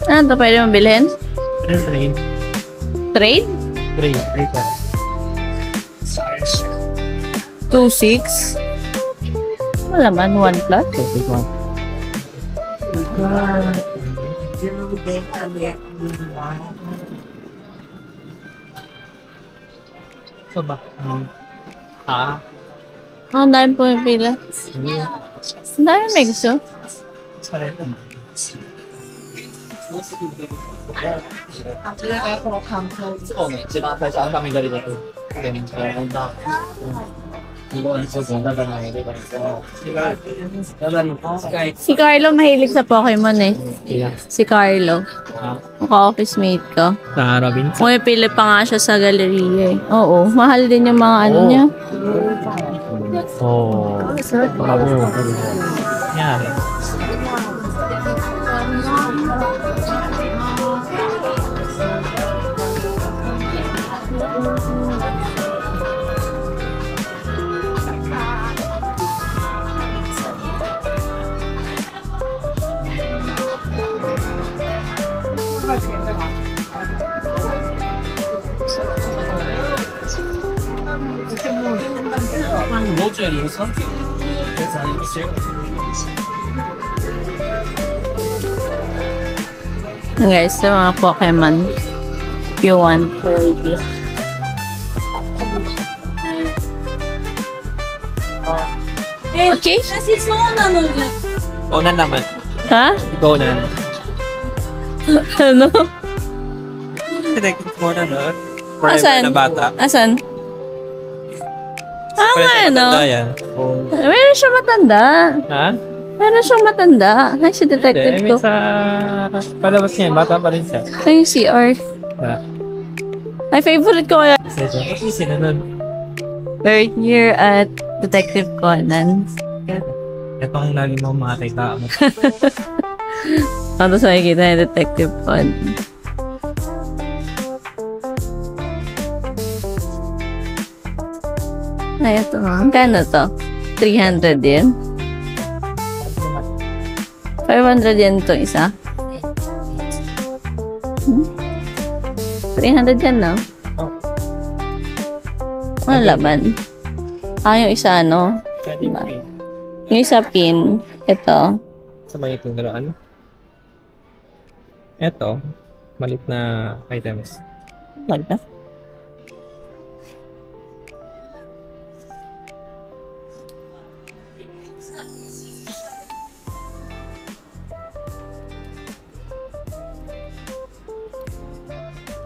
[SPEAKER 2] Ano ito? Pwede mong bilhin?
[SPEAKER 5] Train.
[SPEAKER 2] Trade?
[SPEAKER 5] Train.
[SPEAKER 2] 2.6? Wala man. 1 plus?
[SPEAKER 5] So ba? Ah.
[SPEAKER 2] Ang dami pumipila. Ang dami may gusto.
[SPEAKER 5] Sorry.
[SPEAKER 2] Si Carlo mahilig sa Pokemon eh.
[SPEAKER 5] Yeah.
[SPEAKER 2] Si Carlo. Ka-office mate ko.
[SPEAKER 5] Sa Robinson.
[SPEAKER 2] Pumipili pa nga siya sa galeriya eh. Oo, mahal din yung mga ano niya.
[SPEAKER 5] Oh. Bravo. Yeah.
[SPEAKER 2] Guys, sa mga Pokemon, if you want to Okay?
[SPEAKER 5] Una naman.
[SPEAKER 2] Ha?
[SPEAKER 5] Ikaw na.
[SPEAKER 2] Ano?
[SPEAKER 5] Detective Conan, no? Forever
[SPEAKER 2] Asan?
[SPEAKER 5] na bata.
[SPEAKER 2] Asan? Ah, nga, ano?
[SPEAKER 5] Matanda yan.
[SPEAKER 2] Meron siyang matanda.
[SPEAKER 5] Ha?
[SPEAKER 2] Meron siyang matanda. Ay, si detective
[SPEAKER 5] Hindi,
[SPEAKER 2] ko.
[SPEAKER 5] sa palabas niya, bata pa rin siya.
[SPEAKER 2] Ay, yung CR.
[SPEAKER 5] Ha?
[SPEAKER 2] Ay, favorite ko kaya.
[SPEAKER 5] Kasi sino nun?
[SPEAKER 2] Third year at Detective Conan.
[SPEAKER 5] Ito ang lagi mo makakita mo.
[SPEAKER 2] Tapos makikita ni Detective Conan. Ay, ito. Kano to? 300 yen? 500 yen to isa? 300 yen, no? Ano laman? Ah, yung isa, ano? Diba? Yung isa pin. Ito.
[SPEAKER 5] Sa mga itong ano? Ito, malit na items.
[SPEAKER 2] Magda.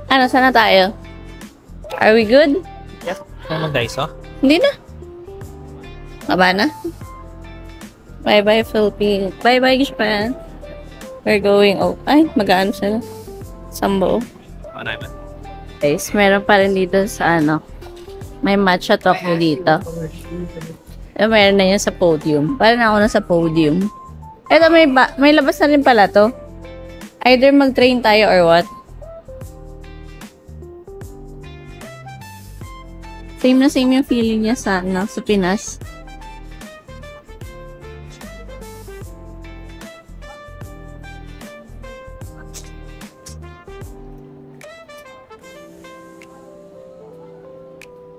[SPEAKER 2] Ano, sana tayo? Are we good?
[SPEAKER 5] Yes. Ano Daiso?
[SPEAKER 2] Hindi na. Aba na. Bye-bye, Philippines. Bye-bye, Japan. We're going, oh, ay, mag-ano sila. Sambo.
[SPEAKER 5] Ano naman?
[SPEAKER 2] Guys, meron pa rin dito sa ano. May matcha toko dito. Meron na yun sa podium. Parang ako na sa podium. Eto, may labas na rin pala to. Either mag-train tayo or what? Same na same yung feeling niya sa, ano, sa Pinas.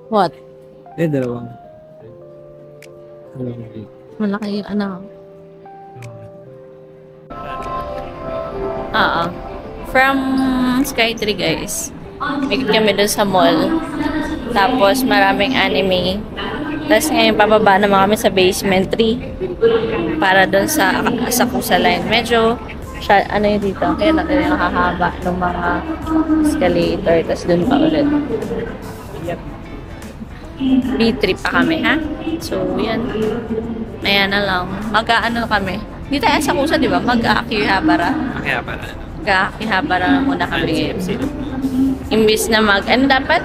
[SPEAKER 2] What?
[SPEAKER 5] Dalawang.
[SPEAKER 2] Malaki yung ano. From Skytree, guys. Ikot kami dun sa mall. Tapos maraming anime. Tapos ngayon pababa naman kami sa basement 3. Para dun sa Asakusa line. Medyo, ano yun dito? Kaya natin yung hahaba ng mga escalator. Tapos dun pa ulit. B3 pa kami, ha? So, yan. Ayan na lang. Mag-ano kami. Hindi tayo sa Kusa, di ba? Mag-Akihabara.
[SPEAKER 5] Kaya para.
[SPEAKER 2] Mag-Akihabara muna kami ngayon. Imbis na ano dapat?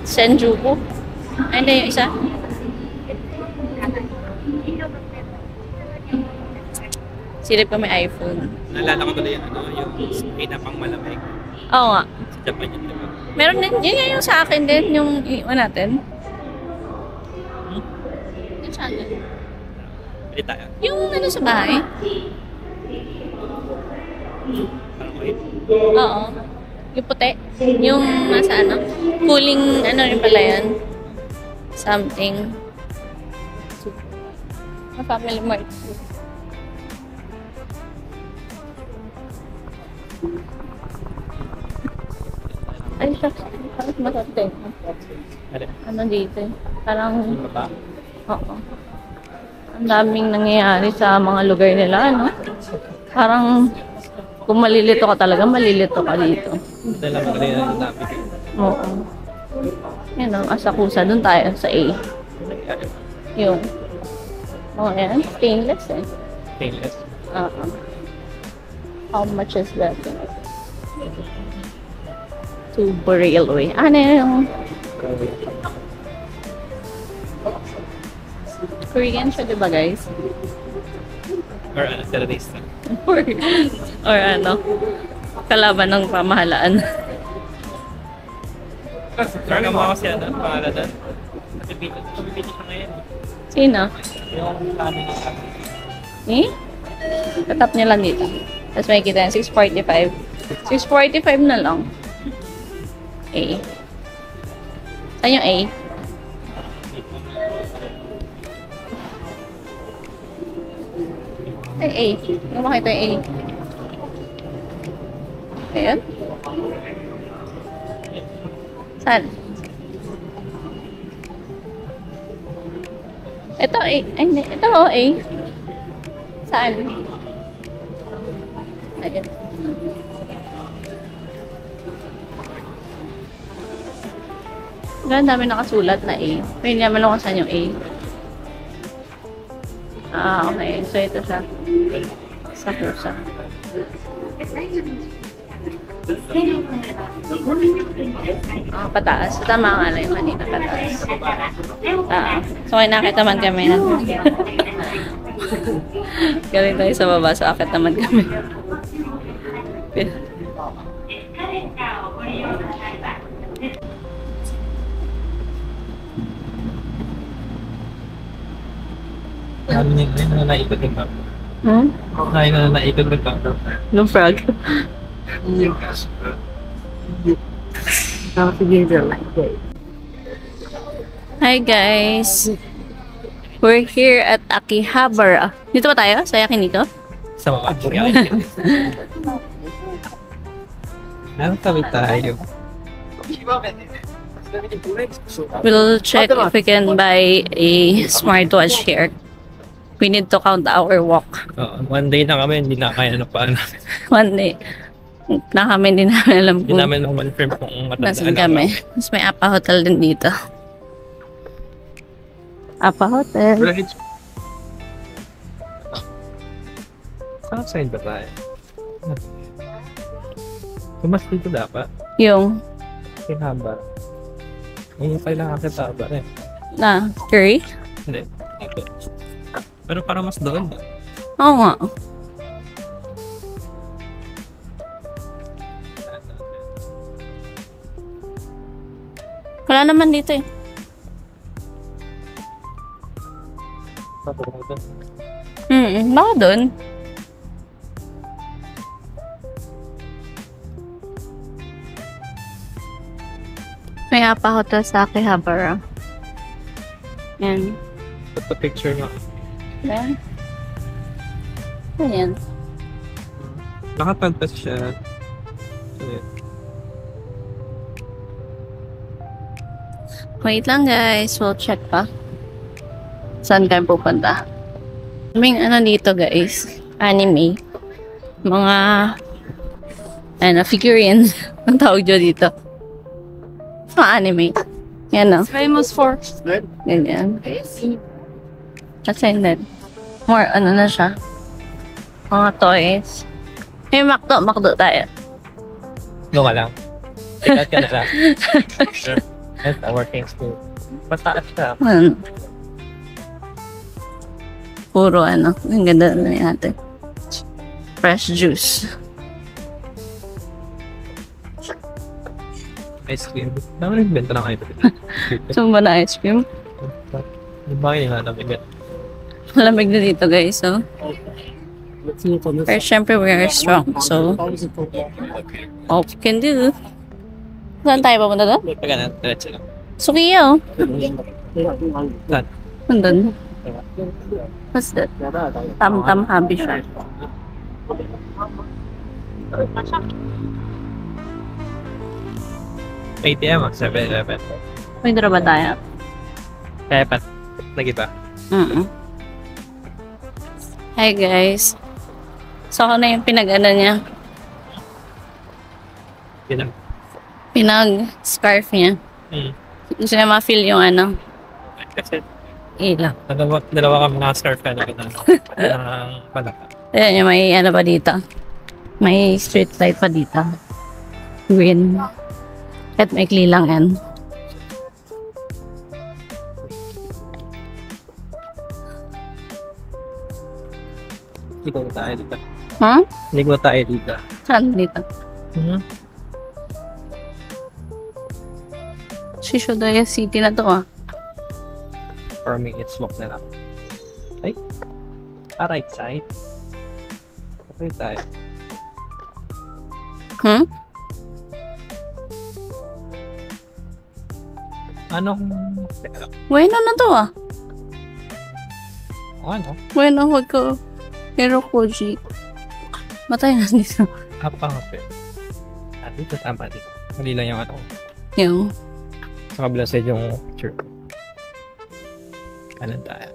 [SPEAKER 2] Shinjuku. Ay, hindi yung isa. Silip kami iPhone.
[SPEAKER 5] Naalala ko tuloy yung screen na pang malamig.
[SPEAKER 2] Oo nga.
[SPEAKER 5] Sa Japan yun, diba?
[SPEAKER 2] Meron din, yun yung sa akin din, yung iwan natin. Yung sa akin.
[SPEAKER 5] Pili tayo.
[SPEAKER 2] Yung ano sa bahay.
[SPEAKER 5] Parang wait.
[SPEAKER 2] Oo. Yung puti. Yung nasa ano. Cooling, ano rin pala yan. Something. Family Mart. Ay, parang masarte. Ano dito? Parang,
[SPEAKER 5] Baba?
[SPEAKER 2] oo. Ang daming nangyayari sa mga lugar nila, ano? Parang, kung malilito ka talaga, malilito ka dito.
[SPEAKER 5] Dala mo rin ang dami.
[SPEAKER 2] Oo. Yan ang Asakusa. Doon tayo sa A. Yung. Oh, yan. Stainless eh.
[SPEAKER 5] Stainless.
[SPEAKER 2] How much is that? Tubo Railway. Ano yung Korean siya, diba guys?
[SPEAKER 5] Or ano, terrorista.
[SPEAKER 2] Or ano, kalaban ng pamahalaan.
[SPEAKER 5] Talaga mo kasi ano, pangalan doon. Napipili siya ngayon.
[SPEAKER 2] Sino?
[SPEAKER 5] Yung plano niya.
[SPEAKER 2] Eh? Tatap niya lang dito. Tapos makikita yan, 645. 645 na lang. A. Saan yung A? Ay, A. Yung makita yung A. Ayan. Saan? Ito A. Ay, hindi. Ito o A. Saan? Ayan. Ang dami nakasulat na A. Pero hindi naman kung saan yung A. Ah, okay. So, ito siya. Sa pusa. Ah, pataas. Tama nga lang yung kanina, pataas. Ah, so, may nakita man kami. Galing tayo sa baba, so akit naman kami.
[SPEAKER 5] Ayun na naikot yung camera.
[SPEAKER 2] Hmm?
[SPEAKER 5] Ayun na naikot yung camera.
[SPEAKER 2] No frog. Hi guys! We're here at Akihabara. Dito ba tayo? Sa Yakinito?
[SPEAKER 5] Sa mga ano tabi tayo?
[SPEAKER 2] We'll check if we can buy a smartwatch here. We need to count our walk.
[SPEAKER 5] One day na kami, hindi na kaya na paano.
[SPEAKER 2] One day. Na kami, hindi namin alam
[SPEAKER 5] Hindi
[SPEAKER 2] kung
[SPEAKER 5] namin confirm kung
[SPEAKER 2] nasan
[SPEAKER 5] matandaan
[SPEAKER 2] kami. Mas may Apa Hotel din dito. Apa Hotel.
[SPEAKER 5] Saan side ba tayo? Tumas dito dapat.
[SPEAKER 2] Yung,
[SPEAKER 5] Kinaba. Ngayon kailangan kita ba eh.
[SPEAKER 2] na, curry?
[SPEAKER 5] Hindi. Dito. Pero parang mas doon.
[SPEAKER 2] Oo nga. Wala naman dito eh. Baka doon. May Apa Hotel sa Akihabara. Yan.
[SPEAKER 5] Ito picture nga.
[SPEAKER 2] Yan. Ayan.
[SPEAKER 5] Nakatagpas siya. Ayan.
[SPEAKER 2] Wait lang guys, we'll check pa. Saan kayo pupunta? Kaming ano dito guys, anime. Mga ano, figurines. Ang tawag dyan dito. Mga anime. Yan o.
[SPEAKER 3] Famous for
[SPEAKER 2] Ganyan. Kasi hindi. More ano na siya. Mga toys. May Macdo tayo.
[SPEAKER 5] Doon ka lang. Tigat ka na lang. That's our working school. Mataas ka.
[SPEAKER 2] Puro ano. Ang ganda na natin. Fresh juice.
[SPEAKER 5] Ice cream. Dami nagbenta ng ice cream.
[SPEAKER 2] Sumba na ice cream.
[SPEAKER 5] Di ba kayo nga namin?
[SPEAKER 2] Malamig na dito guys. So. Pero syempre we are strong. So, all we can do. Saan tayo papunta doon?
[SPEAKER 5] Pagka na, diretso lang.
[SPEAKER 2] Sukiyo.
[SPEAKER 5] Saan?
[SPEAKER 2] Nandun. What's that? Tam-tam hobby shop.
[SPEAKER 5] ATM, 7-Eleven.
[SPEAKER 2] Pwede na ba tayo?
[SPEAKER 5] Kaya pa, nag-iba.
[SPEAKER 2] Hi guys. So ako na yung pinag-ano niya.
[SPEAKER 5] Yun lang.
[SPEAKER 2] Pinag-scarf niya. Gusto niya ma-feel yung ano.
[SPEAKER 5] Kasi,
[SPEAKER 2] Ilaw.
[SPEAKER 5] dalawa kami naka-scarf ka na ng palaka.
[SPEAKER 2] Ayan yung may ano pa dito. May street light pa dito. Green. At may lang yan.
[SPEAKER 5] Ligo tayo dito.
[SPEAKER 2] Huh?
[SPEAKER 5] Ligo tayo dito.
[SPEAKER 2] Saan dito?
[SPEAKER 5] Mm-hmm.
[SPEAKER 2] Shishodaya City na to ah.
[SPEAKER 5] 4 minutes walk na lang. Ay. Right side. Okay tayo. Anong...
[SPEAKER 2] Bueno na to ah.
[SPEAKER 5] Ano?
[SPEAKER 2] Bueno, wag ko. Pero Koji. Matay na dito.
[SPEAKER 5] Kapangapit. Ah, dito tama dito. Mali lang yung ano.
[SPEAKER 2] Yung.
[SPEAKER 5] Sa kabila side yung picture. Kanan tayo.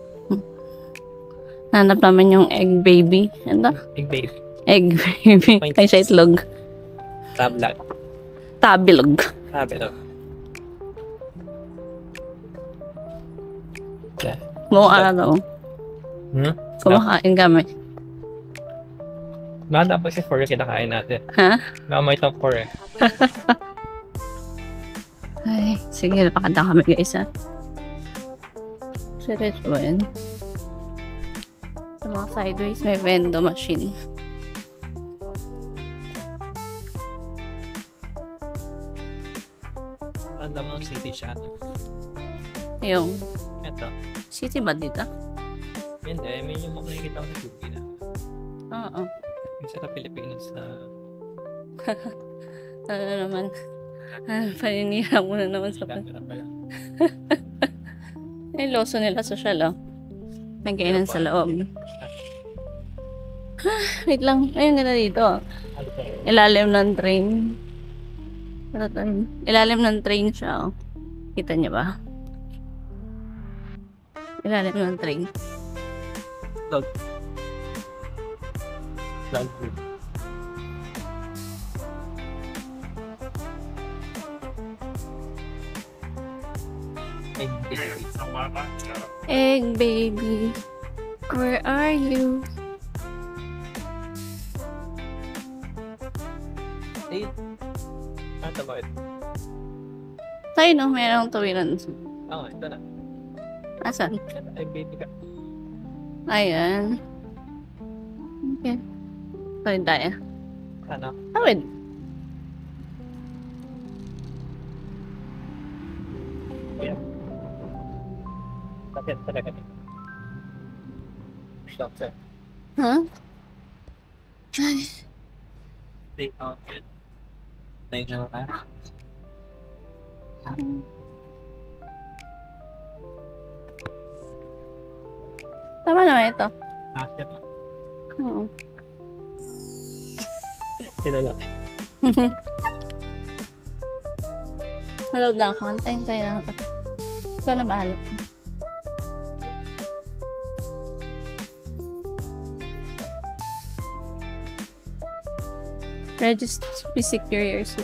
[SPEAKER 2] Hanap namin yung egg baby. Ano?
[SPEAKER 5] Big baby.
[SPEAKER 2] Egg baby. Ay, siya itlog.
[SPEAKER 5] Tablag.
[SPEAKER 2] Tabilog.
[SPEAKER 5] Sabi to. Yeah.
[SPEAKER 2] Buong araw. Kumakain kami.
[SPEAKER 5] Baka tapos yung 4 kinakain natin.
[SPEAKER 2] Ha?
[SPEAKER 5] Baka may top 4 eh.
[SPEAKER 2] Ay, sige, napakanta kami guys ha. Seryoso ba yun? Sa mga sideways, may vendo machine.
[SPEAKER 5] Alam mo, city siya.
[SPEAKER 2] Yung,
[SPEAKER 5] Ito.
[SPEAKER 2] city ba dito?
[SPEAKER 5] Hindi, may yung mga nakikita ko sa TV na.
[SPEAKER 2] Oo.
[SPEAKER 5] Yung sa Pilipinas na
[SPEAKER 2] Ano naman? Paninira mo na naman sa
[SPEAKER 5] camera pala.
[SPEAKER 2] Ay, loso nila social oh. Nagkainan sa loob. Wait lang. Ayun ganda dito. Ilalim ng train. Ilalim ng train siya oh. Kita niyo ba? Ilalim ng train.
[SPEAKER 5] Cloud.
[SPEAKER 2] Egg baby, where are you?
[SPEAKER 5] Eh, ito ba ito?
[SPEAKER 2] Tayo no, mayroong tawiran.
[SPEAKER 5] Oo, ito na.
[SPEAKER 2] Asan?
[SPEAKER 5] Ito ay baby ka.
[SPEAKER 2] Ayan. Okay. Tawid tayo.
[SPEAKER 5] Ano?
[SPEAKER 2] Tawid.
[SPEAKER 5] Bakit talaga ito? Stop, sir.
[SPEAKER 2] Huh? Ay.
[SPEAKER 5] Take out it. Thank you, ka.
[SPEAKER 2] Tama naman ito.
[SPEAKER 5] Akit.
[SPEAKER 2] Oo.
[SPEAKER 5] Sino lang?
[SPEAKER 2] Naload lang ako. Antayin tayo na ito. Ikaw na bahala. Register, please secure your seat.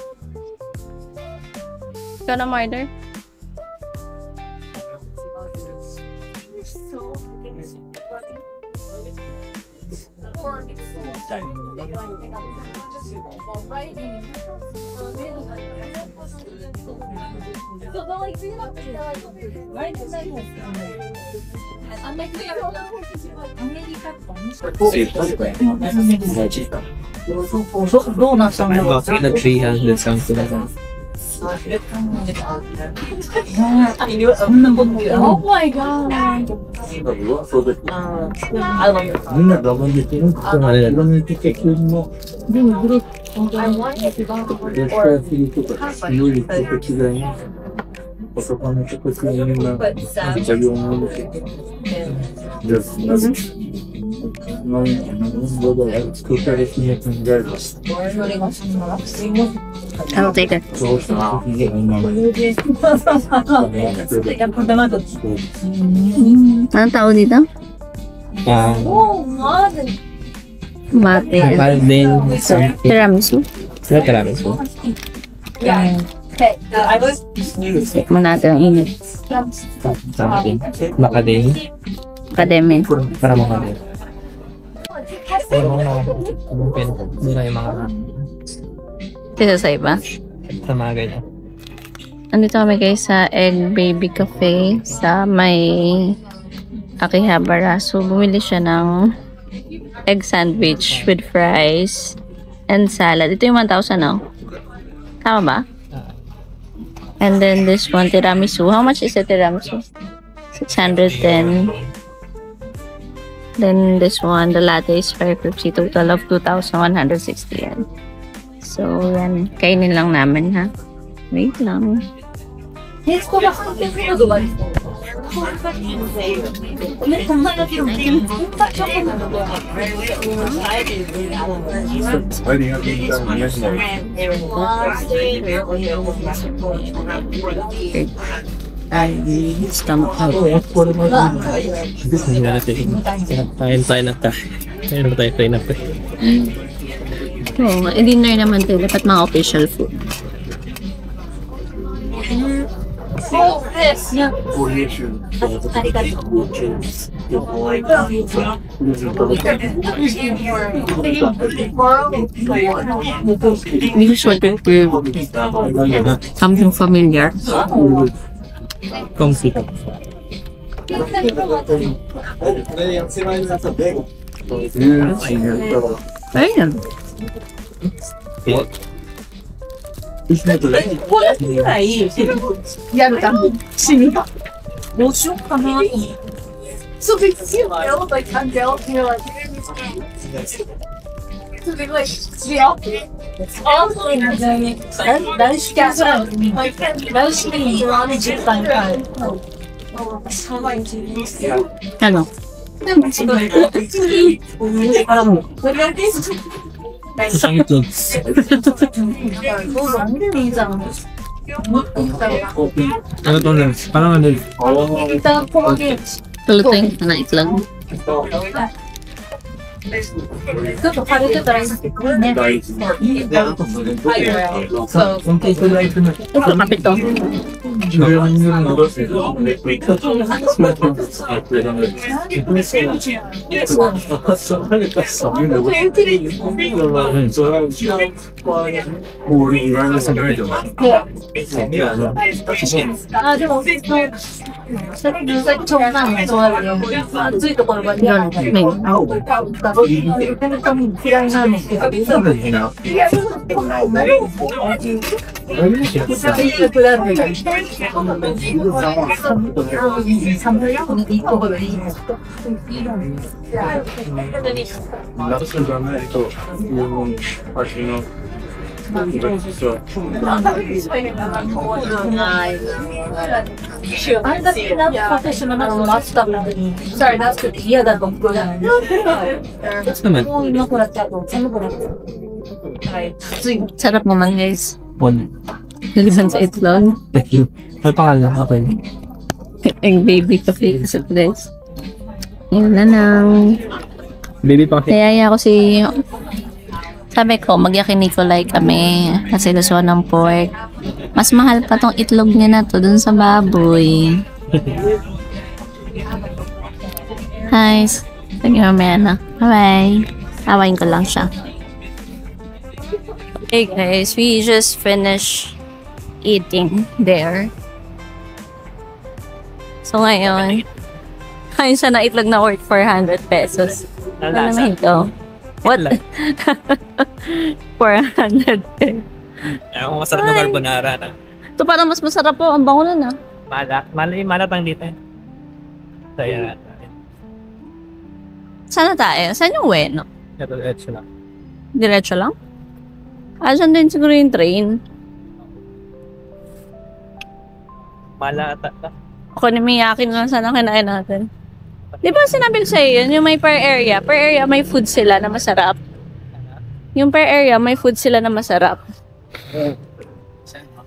[SPEAKER 2] Ikaw na murder?
[SPEAKER 5] Bakit na 300 something na lang?
[SPEAKER 3] Oh my god.
[SPEAKER 4] みんな我慢できることがね、いろんな結婚も、でもグループ、吉川杉とか、料理とか違います。お魚とか違いな、作業もできる。ですね。作ったりしないとんじゃいます。
[SPEAKER 2] I'll take it.
[SPEAKER 4] そうした時に今まで。
[SPEAKER 2] Anong tao dito? Mate.
[SPEAKER 5] Then, something.
[SPEAKER 2] Tiramisu.
[SPEAKER 5] Sino tiramisu?
[SPEAKER 2] Tikman natin ang init.
[SPEAKER 5] Something. Macadam.
[SPEAKER 2] Kademe.
[SPEAKER 5] Para macadam. Mura yung mga
[SPEAKER 2] Dito sa iba.
[SPEAKER 5] sa mga ganyan.
[SPEAKER 2] Andito kami guys sa Egg Baby Cafe sa may Akihabara. So, bumili siya ng egg sandwich with fries and salad. Ito yung 1,000 now. Tama ba? And then this one, tiramisu. How much is the tiramisu? 610. Then this one, the latte is 550. Total of 2,160 yen. So, yan. Kainin lang namin, ha? Wait lang. Stomach out.
[SPEAKER 1] Hindi natin. Kain tayo na tayo. Kain na tayo na tayo.
[SPEAKER 2] Oo, dinner naman tayo. Dapat mga official food. Hindi ko something familiar.
[SPEAKER 1] Comfy.
[SPEAKER 2] Ayun. Ano?
[SPEAKER 1] Sangit lang. Ano to lang? Parang ano?
[SPEAKER 2] Tuluteng na itlog. Kapit to. Sarap naman guys. Naliban sa itlog.
[SPEAKER 1] Thank you. Ano pangalan? Okay.
[SPEAKER 2] Ang baby coffee sa guys. Yun na lang.
[SPEAKER 1] Baby pa kasi.
[SPEAKER 2] Kaya ako si... Sabi ko, mag-yakinikulay kami kasi luso ng pork. Mas mahal pa tong itlog niya na to dun sa baboy. Hi. Sige mamaya na. Bye-bye. Awain ko lang siya. Hey guys, we just finished eating there. So ngayon, kain siya na itlog na worth 400 pesos. Ano naman ito? What? 400 pesos.
[SPEAKER 5] Ang masarap ng carbonara na.
[SPEAKER 2] Ito parang mas masarap po. Ang bango na.
[SPEAKER 5] Malatang dito eh. So, yan.
[SPEAKER 2] Sana tayo? Saan yung Ueno?
[SPEAKER 5] Ito, etso lang.
[SPEAKER 2] Diretso lang? Saan din siguro yung train?
[SPEAKER 5] Malata.
[SPEAKER 2] Ako ni Miyaki na lang sana kinain natin. Di ba sinabi ko sa'yo yun? Yung may per area. Per area may food sila na masarap. Yung per area may food sila na masarap.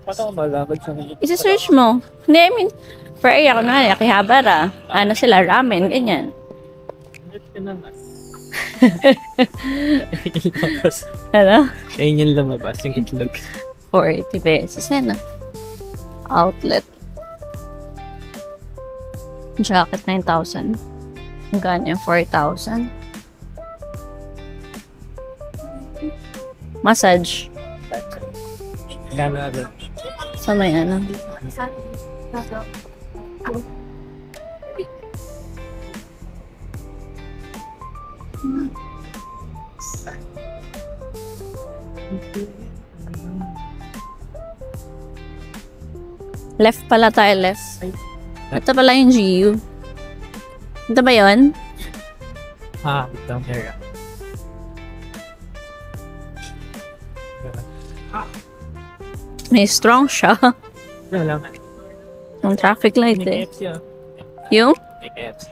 [SPEAKER 5] Paano ko malabad sa mga?
[SPEAKER 2] Isa-search mo. Hindi, I mean, per area ko na, Akihabara. Ano sila, ramen, ganyan. Ano?
[SPEAKER 5] Ayun yung lumabas, yung itlog.
[SPEAKER 2] 40 pesos. Yan na. Outlet. Jacket, 9,000. Ganyan, 4,000. Massage.
[SPEAKER 5] Gano'n agad.
[SPEAKER 2] Sa may ano. Left pala tayo, left. Ito pala yung GU. Ito ba yun?
[SPEAKER 5] Down area.
[SPEAKER 2] May strong siya.
[SPEAKER 5] Ano lang.
[SPEAKER 2] Yung traffic light
[SPEAKER 5] May
[SPEAKER 2] eh.
[SPEAKER 5] KFC ah.
[SPEAKER 2] Yung?
[SPEAKER 5] May KFC.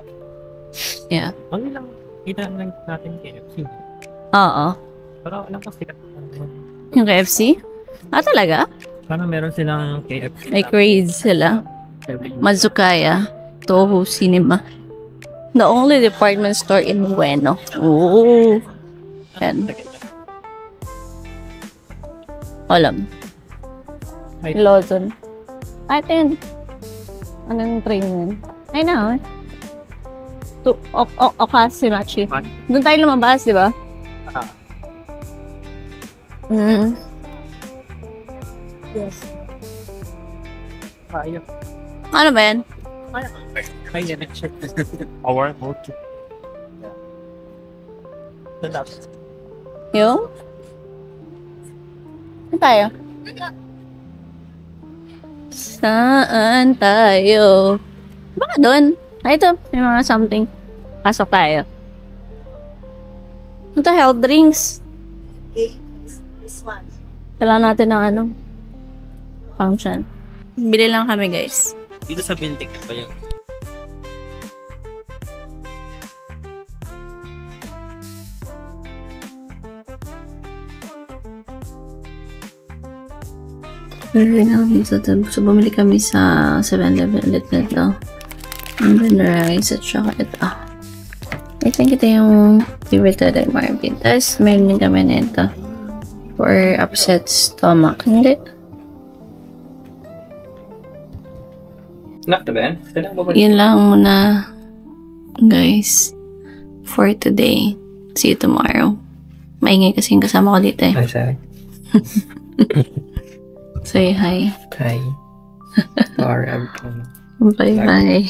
[SPEAKER 2] Yeah.
[SPEAKER 5] Ano lang, kita lang natin KFC.
[SPEAKER 2] Oo.
[SPEAKER 5] Pero alam ko sikat.
[SPEAKER 2] Yung KFC? Ah, talaga?
[SPEAKER 5] Sana meron silang KFC.
[SPEAKER 2] May grades sila. Mazukaya Toho Cinema. The only department store in Ueno. Oh. Yan. Alam. Lawson. Atin. Anong train yun? Ay na, Okasimachi. Doon tayo lumabas, di ba? Yes. Ano ba yan?
[SPEAKER 5] Our motor.
[SPEAKER 2] Yung? Saan tayo? Saan tayo? Baka doon. Ay, ito. May mga something. Pasok tayo. Ito, health drinks. Kailangan natin ng ano? Function. Bili lang kami, guys.
[SPEAKER 5] Dito sa building pa yun.
[SPEAKER 2] So, bumili kami sa 7-Eleven ulit nito. And then rice at saka ito. I think ito yung favorite ni Marvin. Tapos, meron din kami nito. For upset stomach. Hindi.
[SPEAKER 5] Not the band.
[SPEAKER 2] Yun lang muna, guys, for today. See you tomorrow. Maingay kasi yung kasama ko dito eh.
[SPEAKER 5] Hi, sorry.
[SPEAKER 2] Say hi.
[SPEAKER 5] Hi. Sorry,
[SPEAKER 2] Bye-bye.